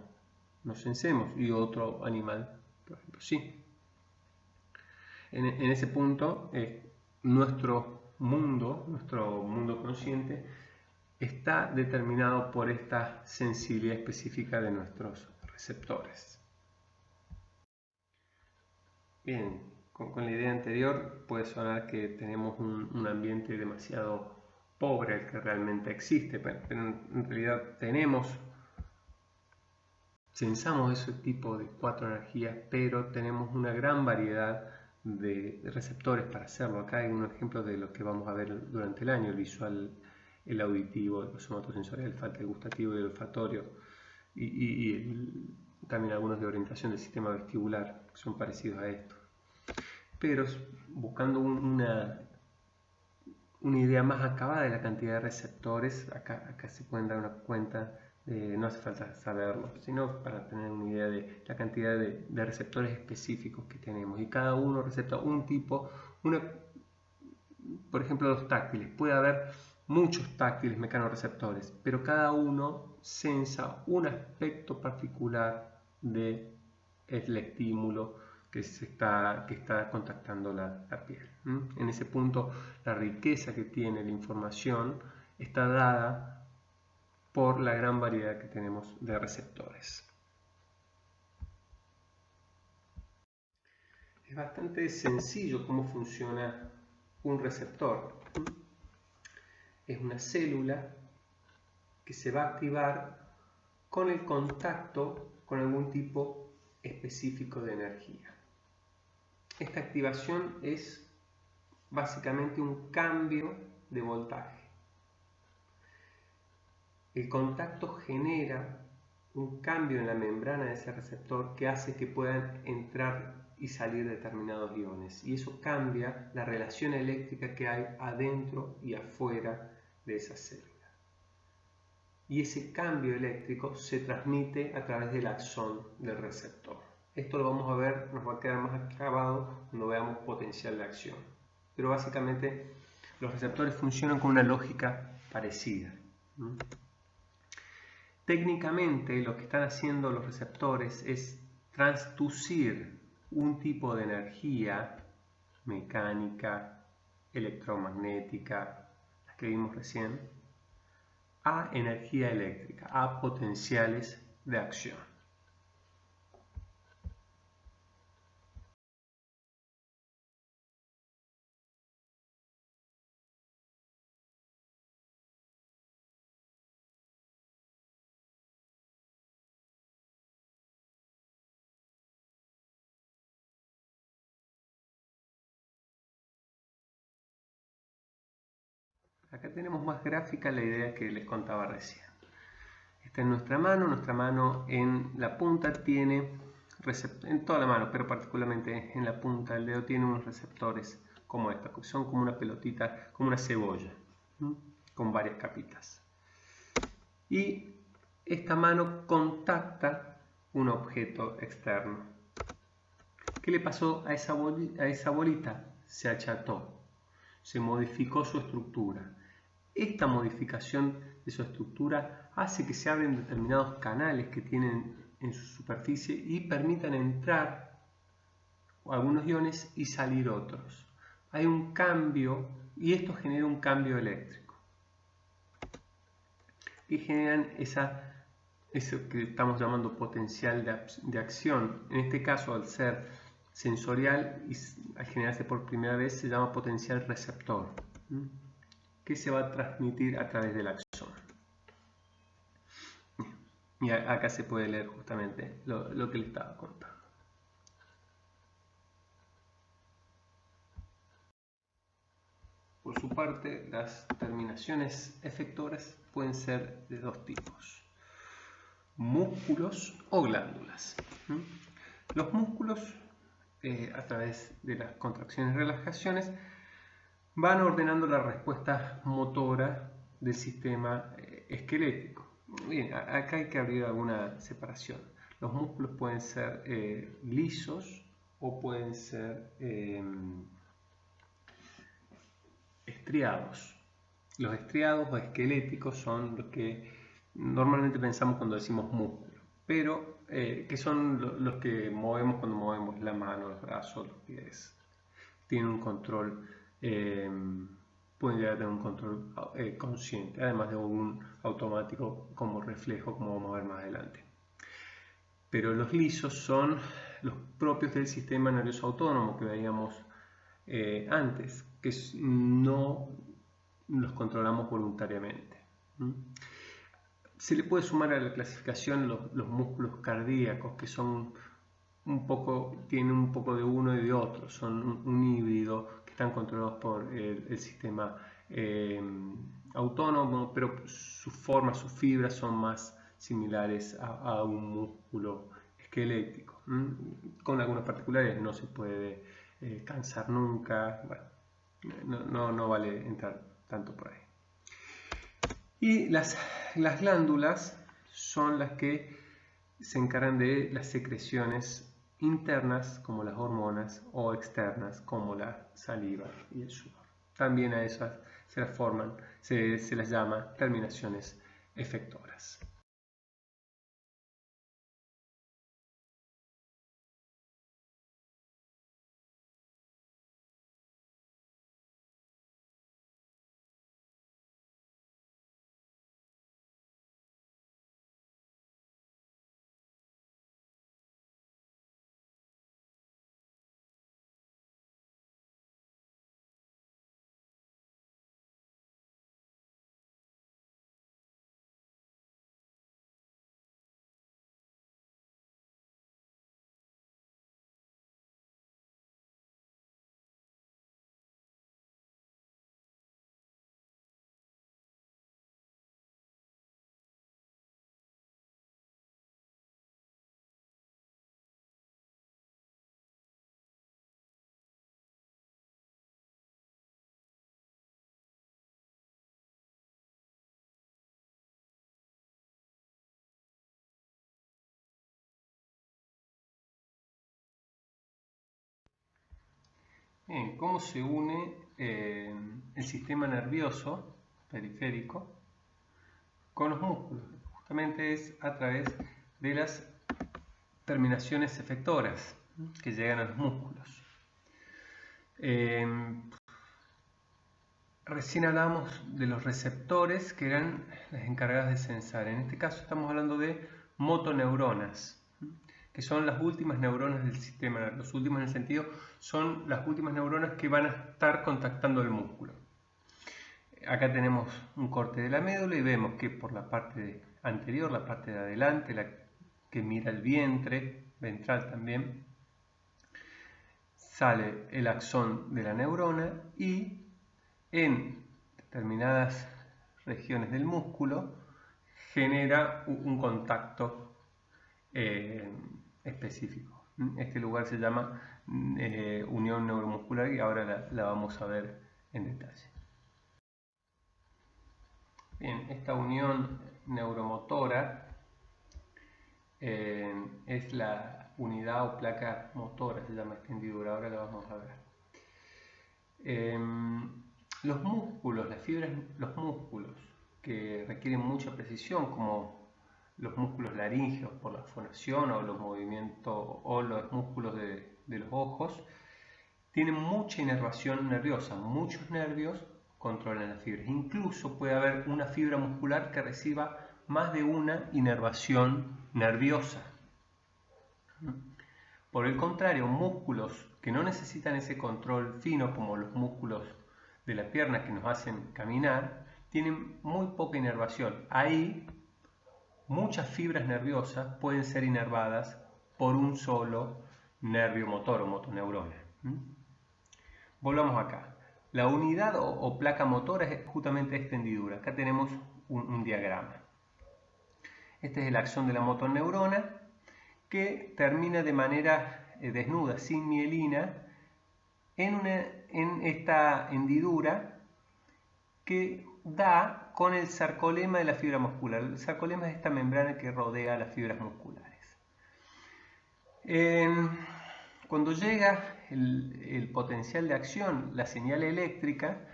sensemos y otro animal, por ejemplo, sí. En ese punto, nuestro mundo consciente está determinado por esta sensibilidad específica de nuestros receptores. Bien, con la idea anterior puede sonar que tenemos un ambiente demasiado pobre el que realmente existe, pero en realidad sensamos ese tipo de 4 energías, pero tenemos una gran variedad de receptores para hacerlo. Acá hay un ejemplo de lo que vamos a ver durante el año: el visual, el auditivo, el somatosensorial, el gustativo y el olfatorio, y también algunos de orientación del sistema vestibular, que son parecidos a esto. Pero buscando una idea más acabada de la cantidad de receptores, acá se pueden dar una cuenta. No hace falta saberlo, sino para tener una idea de la cantidad de receptores específicos que tenemos, y cada uno recepta un tipo. Por ejemplo, los táctiles, puede haber muchos táctiles mecanoreceptores, pero cada uno sensa un aspecto particular del estímulo que está contactando la piel. En ese punto, la riqueza que tiene la información está dada por la gran variedad que tenemos de receptores. Es bastante sencillo cómo funciona un receptor. Es una célula que se va a activar con el contacto con algún tipo específico de energía. Esta activación es básicamente un cambio de voltaje. El contacto genera un cambio en la membrana de ese receptor que hace que puedan entrar y salir determinados iones, y eso cambia la relación eléctrica que hay adentro y afuera de esa célula. Y ese cambio eléctrico se transmite a través del axón del receptor. Esto lo vamos a ver, nos va a quedar más acabado cuando veamos potencial de acción. Pero básicamente los receptores funcionan con una lógica parecida. Técnicamente lo que están haciendo los receptores es transducir un tipo de energía mecánica, electromagnética, la que vimos recién, a energía eléctrica, a potenciales de acción. Acá tenemos más gráfica la idea que les contaba recién. Esta es nuestra mano en la punta tiene, en toda la mano, pero particularmente en la punta del dedo, tiene unos receptores como esta, que son como una pelotita, como una cebolla, con varias capitas. Y esta mano contacta un objeto externo. ¿Qué le pasó a esa bolita? Se acható, se modificó su estructura. Esta modificación de su estructura hace que se abren determinados canales que tienen en su superficie y permitan entrar algunos iones y salir otros. Hay un cambio, y esto genera un cambio eléctrico, que generan eso que estamos llamando potencial de acción. En este caso, al ser sensorial y al generarse por primera vez, se llama potencial receptor, que se va a transmitir a través del axón. Y acá se puede leer justamente lo que le estaba contando. Por su parte, las terminaciones efectoras pueden ser de dos tipos: músculos o glándulas. Los músculos a través de las contracciones y relajaciones, van ordenando la respuesta motora del sistema esquelético. Bien, acá hay que abrir alguna separación. Los músculos pueden ser lisos o pueden ser estriados. Los estriados o esqueléticos son los que normalmente pensamos cuando decimos músculo, pero que son los que movemos cuando movemos la mano, los brazos, los pies. Tienen un control, pueden llegar a tener un control consciente, además de un automático como reflejo, como vamos a ver más adelante. Pero los lisos son los propios del sistema nervioso autónomo que veíamos antes, que no los controlamos voluntariamente. Se le puede sumar a la clasificación los músculos cardíacos, que son tienen un poco de uno y de otro, son un híbrido que están controlados por el sistema autónomo, pero su forma, sus fibras son más similares a un músculo esquelético. Con algunas particularidades, no se puede cansar nunca, bueno, no vale entrar tanto por ahí. Y las glándulas son las que se encargan de las secreciones internas, como las hormonas, o externas, como la saliva y el sudor. También a esas se las llama terminaciones efectoras. Bien, ¿cómo se une el sistema nervioso periférico con los músculos? Justamente es a través de las terminaciones efectoras que llegan a los músculos. Recién hablamos de los receptores que eran las encargadas de sensar. En este caso estamos hablando de motoneuronas, que son las últimas neuronas del sistema nervioso. Los últimos en el sentido son las últimas neuronas que van a estar contactando el músculo. Acá tenemos un corte de la médula y vemos que por la parte anterior, la parte de adelante, la que mira el vientre, ventral también, sale el axón de la neurona y en determinadas regiones del músculo genera un contacto específico. Este lugar se llama unión neuromuscular y ahora la vamos a ver en detalle. Bien, esta unión neuromotora es la unidad o placa motora, se llama esta hendidura, ahora la vamos a ver. Los músculos, las fibras, los músculos que requieren mucha precisión, como los músculos laringeos por la fonación o los movimientos o los músculos de los ojos, tienen mucha inervación nerviosa, muchos nervios controlan las fibras. Incluso puede haber una fibra muscular que reciba más de una inervación nerviosa. Por el contrario, músculos que no necesitan ese control fino, como los músculos de la pierna que nos hacen caminar, tienen muy poca inervación. Ahí muchas fibras nerviosas pueden ser inervadas por un solo nervio motor o motoneurona. Volvamos acá. La unidad o placa motora es justamente esta hendidura. Acá tenemos un diagrama. Este es el axón de la motoneurona que termina de manera desnuda, sin mielina, en esta hendidura que da con el sarcolema de la fibra muscular. El sarcolema es esta membrana que rodea las fibras musculares. Cuando llega el potencial de acción, la señal eléctrica,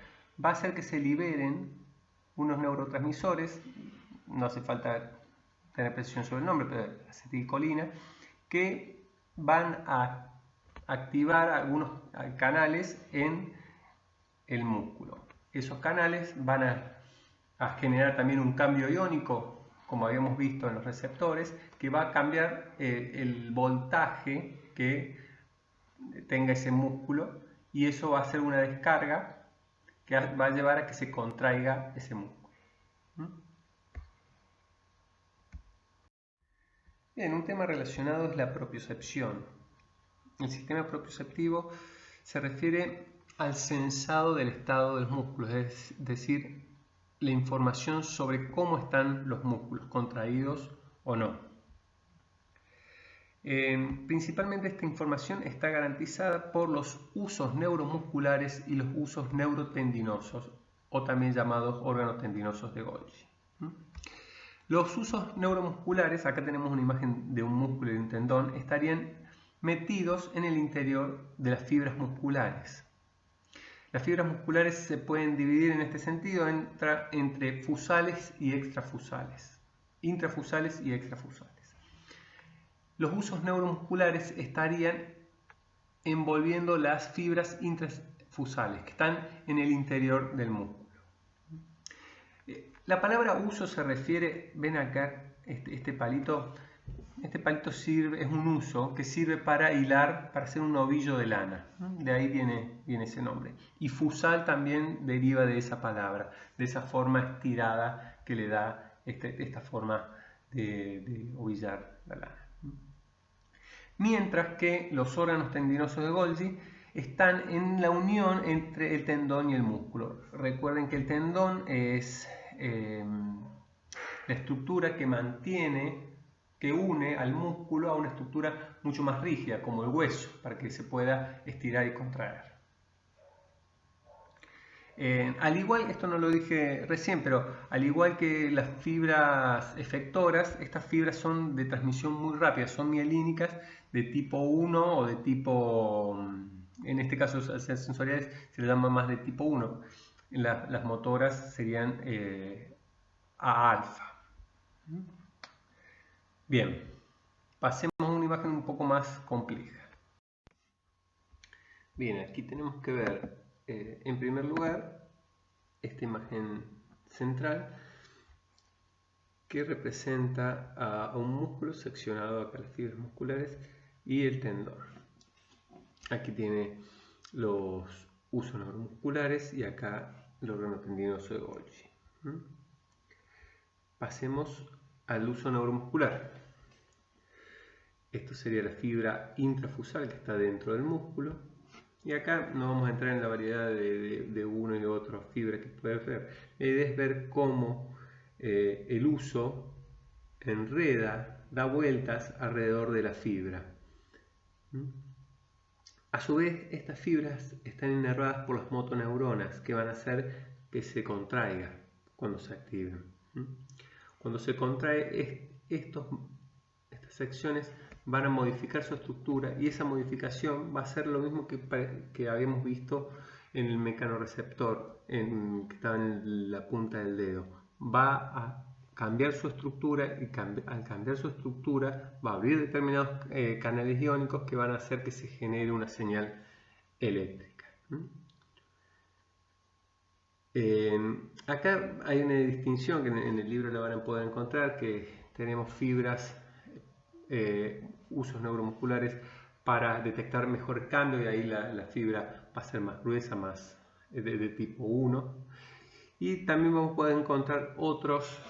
va a hacer que se liberen unos neurotransmisores, no hace falta tener precisión sobre el nombre, pero acetilcolina, que van a activar algunos canales en el músculo. Esos canales van a generar también un cambio iónico, como habíamos visto en los receptores, que va a cambiar el voltaje que tenga ese músculo, y eso va a ser una descarga que va a llevar a que se contraiga ese músculo. Bien, un tema relacionado es la propiocepción. El sistema propioceptivo se refiere al sensado del estado de los músculos, es decir, la información sobre cómo están los músculos, contraídos o no. Principalmente esta información está garantizada por los usos neuromusculares y los usos neurotendinosos, o también llamados órganos tendinosos de Golgi. Los usos neuromusculares, acá tenemos una imagen de un músculo y un tendón, estarían metidos en el interior de las fibras musculares. Las fibras musculares se pueden dividir en este sentido entre fusales y extrafusales, intrafusales y extrafusales. Los usos neuromusculares estarían envolviendo las fibras intrafusales que están en el interior del músculo. La palabra uso se refiere, ven acá, este palito sirve, es un uso que sirve para hilar, para hacer un ovillo de lana. De ahí viene ese nombre. Y fusal también deriva de esa palabra, de esa forma estirada que le da esta forma de ovillar la lana. Mientras que los órganos tendinosos de Golgi están en la unión entre el tendón y el músculo. Recuerden que el tendón es la estructura que une al músculo a una estructura mucho más rígida, como el hueso, para que se pueda estirar y contraer. Al igual, esto no lo dije recién, pero al igual que las fibras efectoras, estas fibras son de transmisión muy rápida, son mielínicas de tipo 1 o de tipo, en este caso las sensoriales se le llama más de tipo 1. Las motoras serían A alfa. Bien, pasemos a una imagen un poco más compleja. Bien, aquí tenemos que ver, en primer lugar, esta imagen central que representa a un músculo seccionado, acá las fibras musculares y el tendón. Aquí tiene los usos neuromusculares y acá el órgano tendinoso de Golgi. Pasemos al uso neuromuscular. Esto sería la fibra intrafusal que está dentro del músculo. Y acá no vamos a entrar en la variedad de una y otra fibra que puede ver. La idea es ver cómo el uso enreda, da vueltas alrededor de la fibra. A su vez, estas fibras están inervadas por las motoneuronas que van a hacer que se contraiga cuando se activen. Cuando se contrae, estas secciones van a modificar su estructura y esa modificación va a ser lo mismo que habíamos visto en el mecanorreceptor que estaba en la punta del dedo. Va a cambiar su estructura y al cambiar su estructura va a abrir determinados canales iónicos que van a hacer que se genere una señal eléctrica. Acá hay una distinción que en el libro la van a poder encontrar, que tenemos fibras, usos neuromusculares para detectar mejor cambio, y ahí la fibra va a ser más gruesa, más de tipo 1. Y también vamos a poder encontrar otros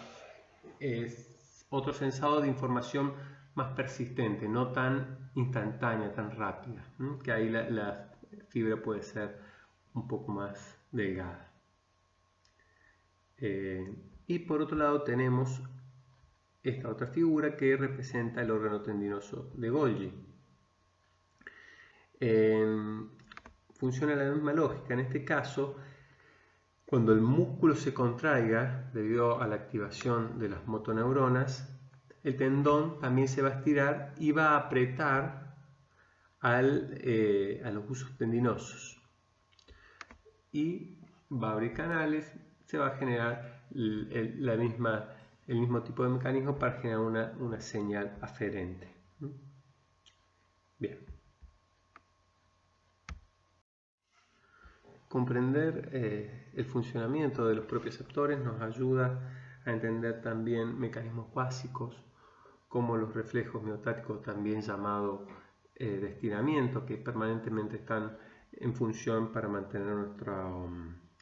sensados de información más persistente, no tan instantánea, tan rápida, que ahí la fibra puede ser un poco más delgada. Y por otro lado tenemos esta otra figura que representa el órgano tendinoso de Golgi. funciona la misma lógica. En este caso, cuando el músculo se contraiga debido a la activación de las motoneuronas, el tendón también se va a estirar y va a apretar a los huesos tendinosos. Y va a abrir canales, se va a generar el mismo tipo de mecanismo para generar una señal aferente. Bien. Comprender el funcionamiento de los propioceptores nos ayuda a entender también mecanismos básicos como los reflejos miotáticos, también llamados de estiramiento, que permanentemente están en función para mantener nuestro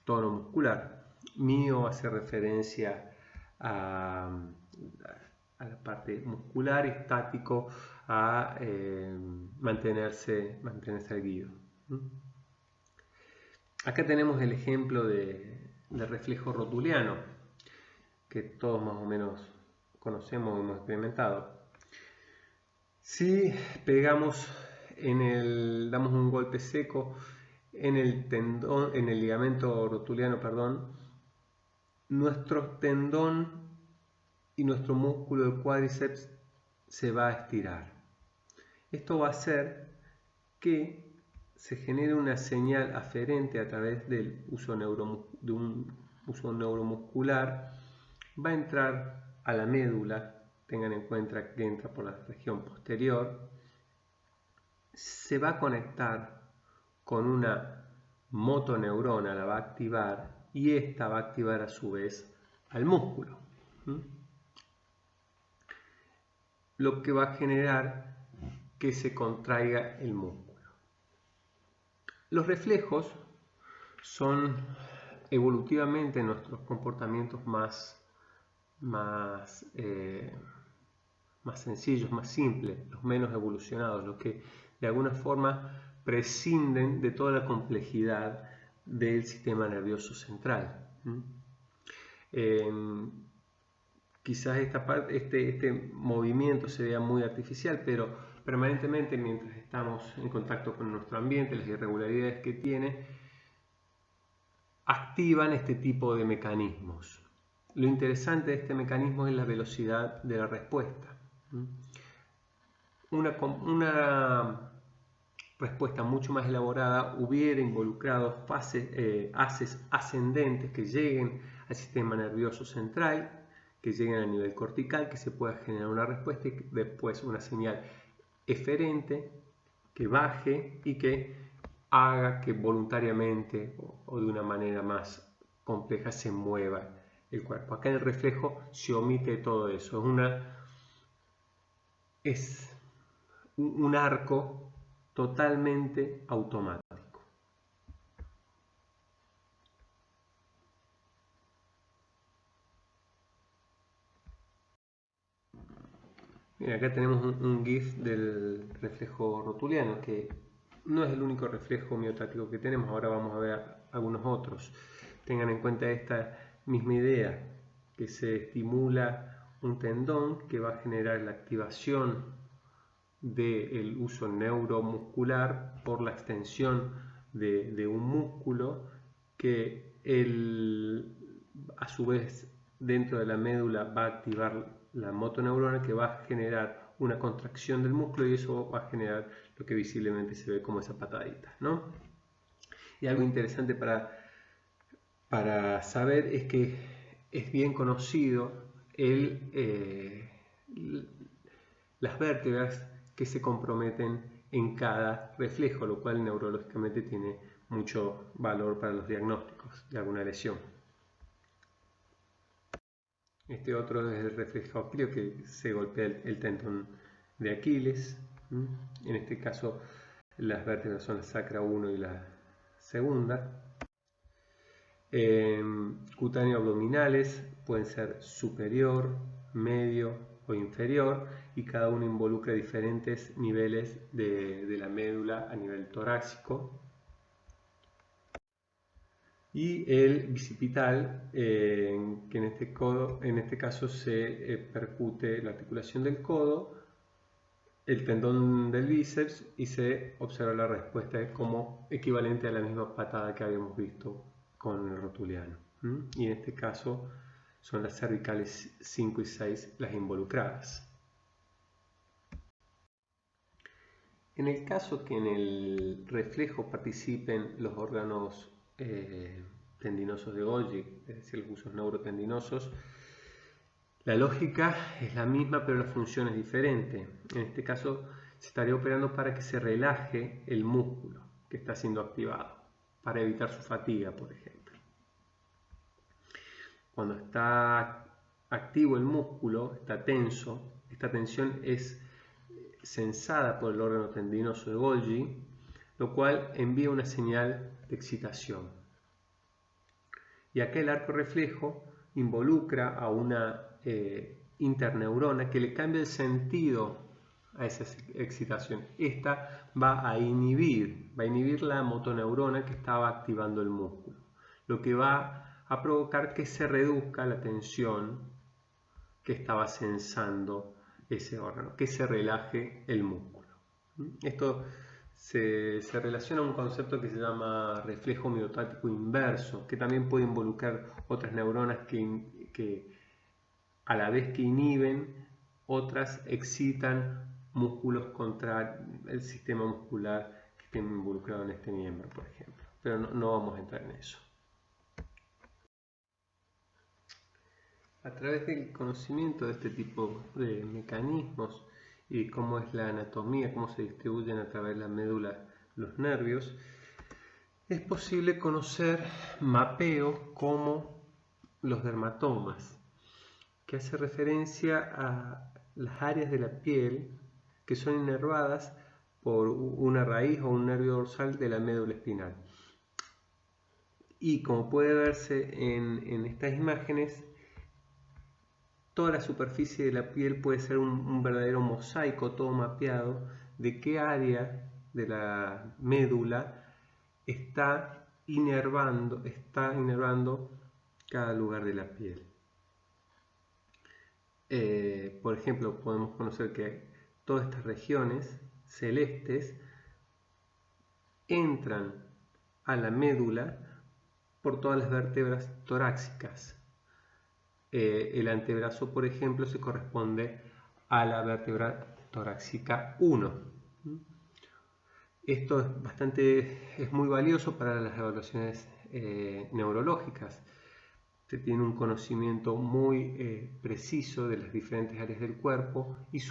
tono muscular. Mio hace referencia a la parte muscular y estático a mantenerse erguido. Acá tenemos el ejemplo de reflejo rotuliano, que todos más o menos conocemos o hemos experimentado. Si pegamos damos un golpe seco en el tendón, en el ligamento rotuliano, nuestro tendón y nuestro músculo del cuádriceps se va a estirar. Esto va a hacer que se genere una señal aferente a través del de un uso neuromuscular. Va a entrar a la médula, tengan en cuenta que entra por la región posterior, se va a conectar con una motoneurona, la va a activar y esta va a activar a su vez al músculo. Lo que va a generar que se contraiga el músculo. Los reflejos son evolutivamente nuestros comportamientos más sencillos, más simples, los menos evolucionados, los que de alguna forma prescinden de toda la complejidad del sistema nervioso central. Quizás este movimiento se vea muy artificial, pero permanentemente mientras estamos en contacto con nuestro ambiente, las irregularidades que tiene, activan este tipo de mecanismos. Lo interesante de este mecanismo es la velocidad de la respuesta. Una respuesta mucho más elaborada hubiera involucrado haces ascendentes que lleguen al sistema nervioso central, que lleguen a nivel cortical, que se pueda generar una respuesta y después una señal eferente que baje y que haga que voluntariamente o de una manera más compleja se mueva el cuerpo. Acá en el reflejo se omite todo eso, es un arco totalmente automático. Bien, acá tenemos un GIF del reflejo rotuliano, que no es el único reflejo miotático que tenemos, ahora vamos a ver algunos otros. Tengan en cuenta esta misma idea, que se estimula un tendón que va a generar la activación del uso neuromuscular por la extensión de un músculo que a su vez dentro de la médula va a activar la motoneurona que va a generar una contracción del músculo y eso va a generar lo que visiblemente se ve como esa patadita, ¿no? Y algo interesante para saber es que es bien conocido las vértebras que se comprometen en cada reflejo, lo cual neurológicamente tiene mucho valor para los diagnósticos de alguna lesión. Este otro es el reflejo aquileo, que se golpea el tendón de Aquiles. En este caso las vértebras son la sacra 1 y la segunda. Cutáneo abdominales pueden ser superior, medio o inferior y cada uno involucra diferentes niveles de la médula a nivel torácico. Y el bicipital, que en este caso se percute la articulación del codo el tendón del bíceps y se observa la respuesta como equivalente a la misma patada que habíamos visto con el rotuliano. Y en este caso son las cervicales 5 y 6 las involucradas. En el caso que en el reflejo participen los órganos tendinosos de Golgi, es decir, los huesos neurotendinosos, la lógica es la misma, pero la función es diferente. En este caso se estaría operando para que se relaje el músculo que está siendo activado, para evitar su fatiga, por ejemplo. Cuando está activo el músculo, está tenso, esta tensión es sensada por el órgano tendinoso de Golgi, lo cual envía una señal de excitación. Y acá el arco reflejo involucra a una interneurona que le cambia el sentido a esa excitación. Esta va a inhibir la motoneurona que estaba activando el músculo, lo que va a provocar que se reduzca la tensión que estaba sensando ese órgano, que se relaje el músculo. Esto se relaciona a un concepto que se llama reflejo miotático inverso, que también puede involucrar otras neuronas que a la vez que inhiben, otras excitan músculos contra el sistema muscular que esté involucrado en este miembro, por ejemplo. Pero no vamos a entrar en eso. A través del conocimiento de este tipo de mecanismos y cómo es la anatomía, cómo se distribuyen a través de la médula los nervios, es posible conocer mapeo como los dermatomas, que hace referencia a las áreas de la piel que son inervadas por una raíz o un nervio dorsal de la médula espinal. Y como puede verse en estas imágenes, toda la superficie de la piel puede ser un verdadero mosaico, todo mapeado, de qué área de la médula está inervando cada lugar de la piel. Por ejemplo, podemos conocer que todas estas regiones celestes entran a la médula por todas las vértebras torácicas. El antebrazo, por ejemplo, se corresponde a la vértebra torácica 1. Esto es muy valioso para las evaluaciones neurológicas. Se tiene un conocimiento muy preciso de las diferentes áreas del cuerpo y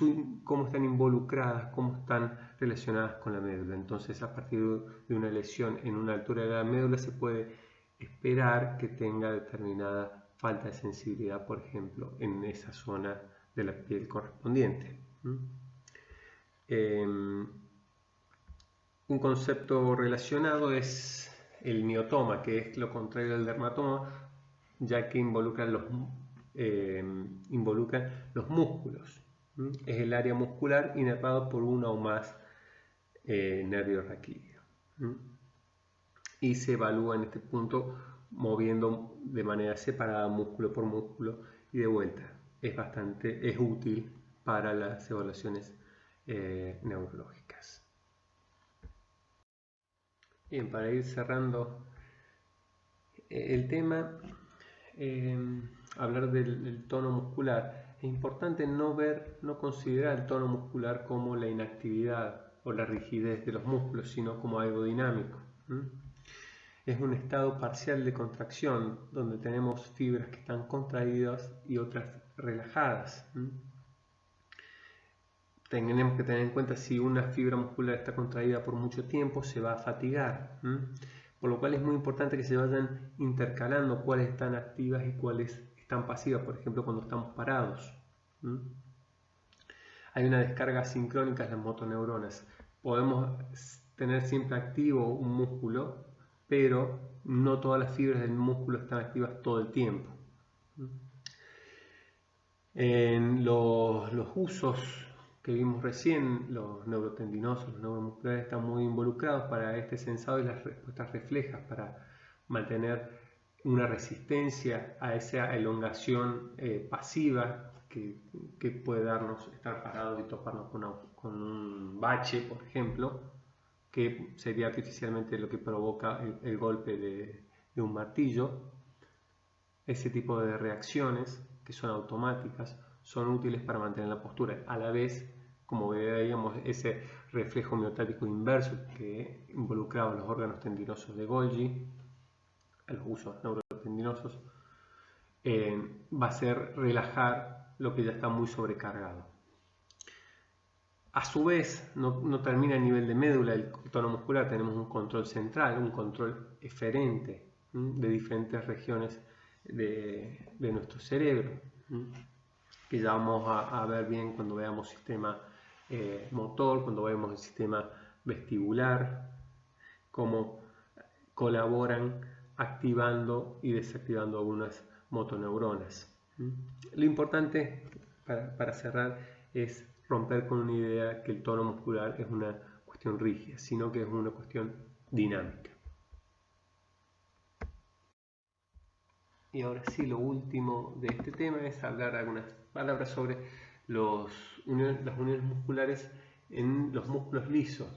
cómo están involucradas, cómo están relacionadas con la médula. Entonces, a partir de una lesión en una altura de la médula se puede esperar que tenga determinada falta de sensibilidad, por ejemplo, en esa zona de la piel correspondiente. Un concepto relacionado es el miotoma, que es lo contrario del dermatoma, ya que involucran los músculos. Es el área muscular inervado por uno o más nervios raquídeos. Y se evalúa en este punto moviendo de manera separada músculo por músculo y de vuelta. Es útil para las evaluaciones neurológicas. Bien, para ir cerrando el tema, hablar del tono muscular. Es importante no considerar el tono muscular como la inactividad o la rigidez de los músculos, sino como algo dinámico. Es un estado parcial de contracción donde tenemos fibras que están contraídas y otras relajadas. Tenemos que tener en cuenta si una fibra muscular está contraída por mucho tiempo, se va a fatigar. Por lo cual es muy importante que se vayan intercalando cuáles están activas y cuáles están pasivas, por ejemplo, cuando estamos parados. Hay una descarga sincrónica en las motoneuronas. Podemos tener siempre activo un músculo, pero no todas las fibras del músculo están activas todo el tiempo. En los usos que vimos recién, los neurotendinosos, los neuromusculares están muy involucrados para este sensado y las respuestas reflejas para mantener una resistencia a esa elongación pasiva que puede darnos estar parados y toparnos con un bache, por ejemplo, que sería artificialmente lo que provoca el golpe de un martillo. Ese tipo de reacciones, que son automáticas, son útiles para mantener la postura. A la vez, como veíamos, ese reflejo miotático inverso que involucraba los órganos tendinosos de Golgi, a los usos neurotendinosos, va a ser relajar lo que ya está muy sobrecargado. A su vez, no termina a nivel de médula el tono muscular, tenemos un control central, un control eferente de diferentes regiones de nuestro cerebro, que ya vamos a ver bien cuando veamos sistema motor, cuando vemos el sistema vestibular, cómo colaboran activando y desactivando algunas motoneuronas. Lo importante para cerrar es romper con una idea que el tono muscular es una cuestión rígida, sino que es una cuestión dinámica. Y ahora sí, lo último de este tema es hablar algunas palabras sobre las uniones musculares en los músculos lisos.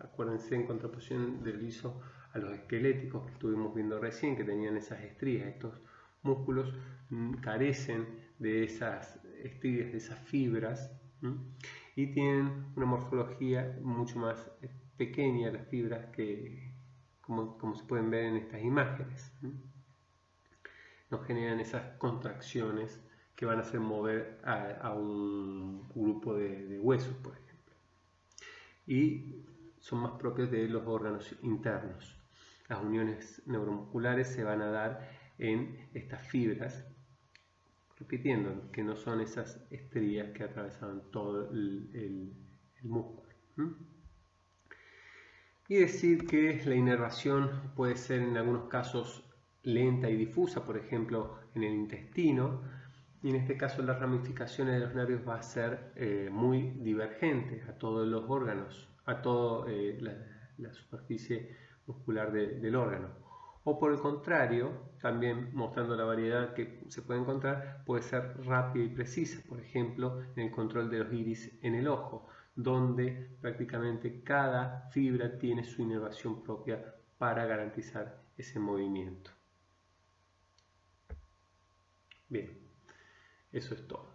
Acuérdense, en contraposición del liso a los esqueléticos que estuvimos viendo recién, que tenían esas estrías. Estos músculos carecen de esas estrías, de esas fibras, y tienen una morfología mucho más pequeña, las fibras, que como se pueden ver en estas imágenes. Nos generan esas contracciones que van a hacer mover a un grupo de huesos, por ejemplo. Y son más propios de los órganos internos. Las uniones neuromusculares se van a dar en estas fibras, repitiendo, que no son esas estrías que atravesaban todo el músculo. Y decir que la inervación puede ser en algunos casos lenta y difusa, por ejemplo en el intestino, y en este caso las ramificaciones de los nervios va a ser muy divergente a todos los órganos, a toda la superficie muscular del órgano. O por el contrario, también mostrando la variedad que se puede encontrar, puede ser rápida y precisa, por ejemplo en el control de los iris en el ojo, donde prácticamente cada fibra tiene su inervación propia para garantizar ese movimiento. Bien, eso es todo.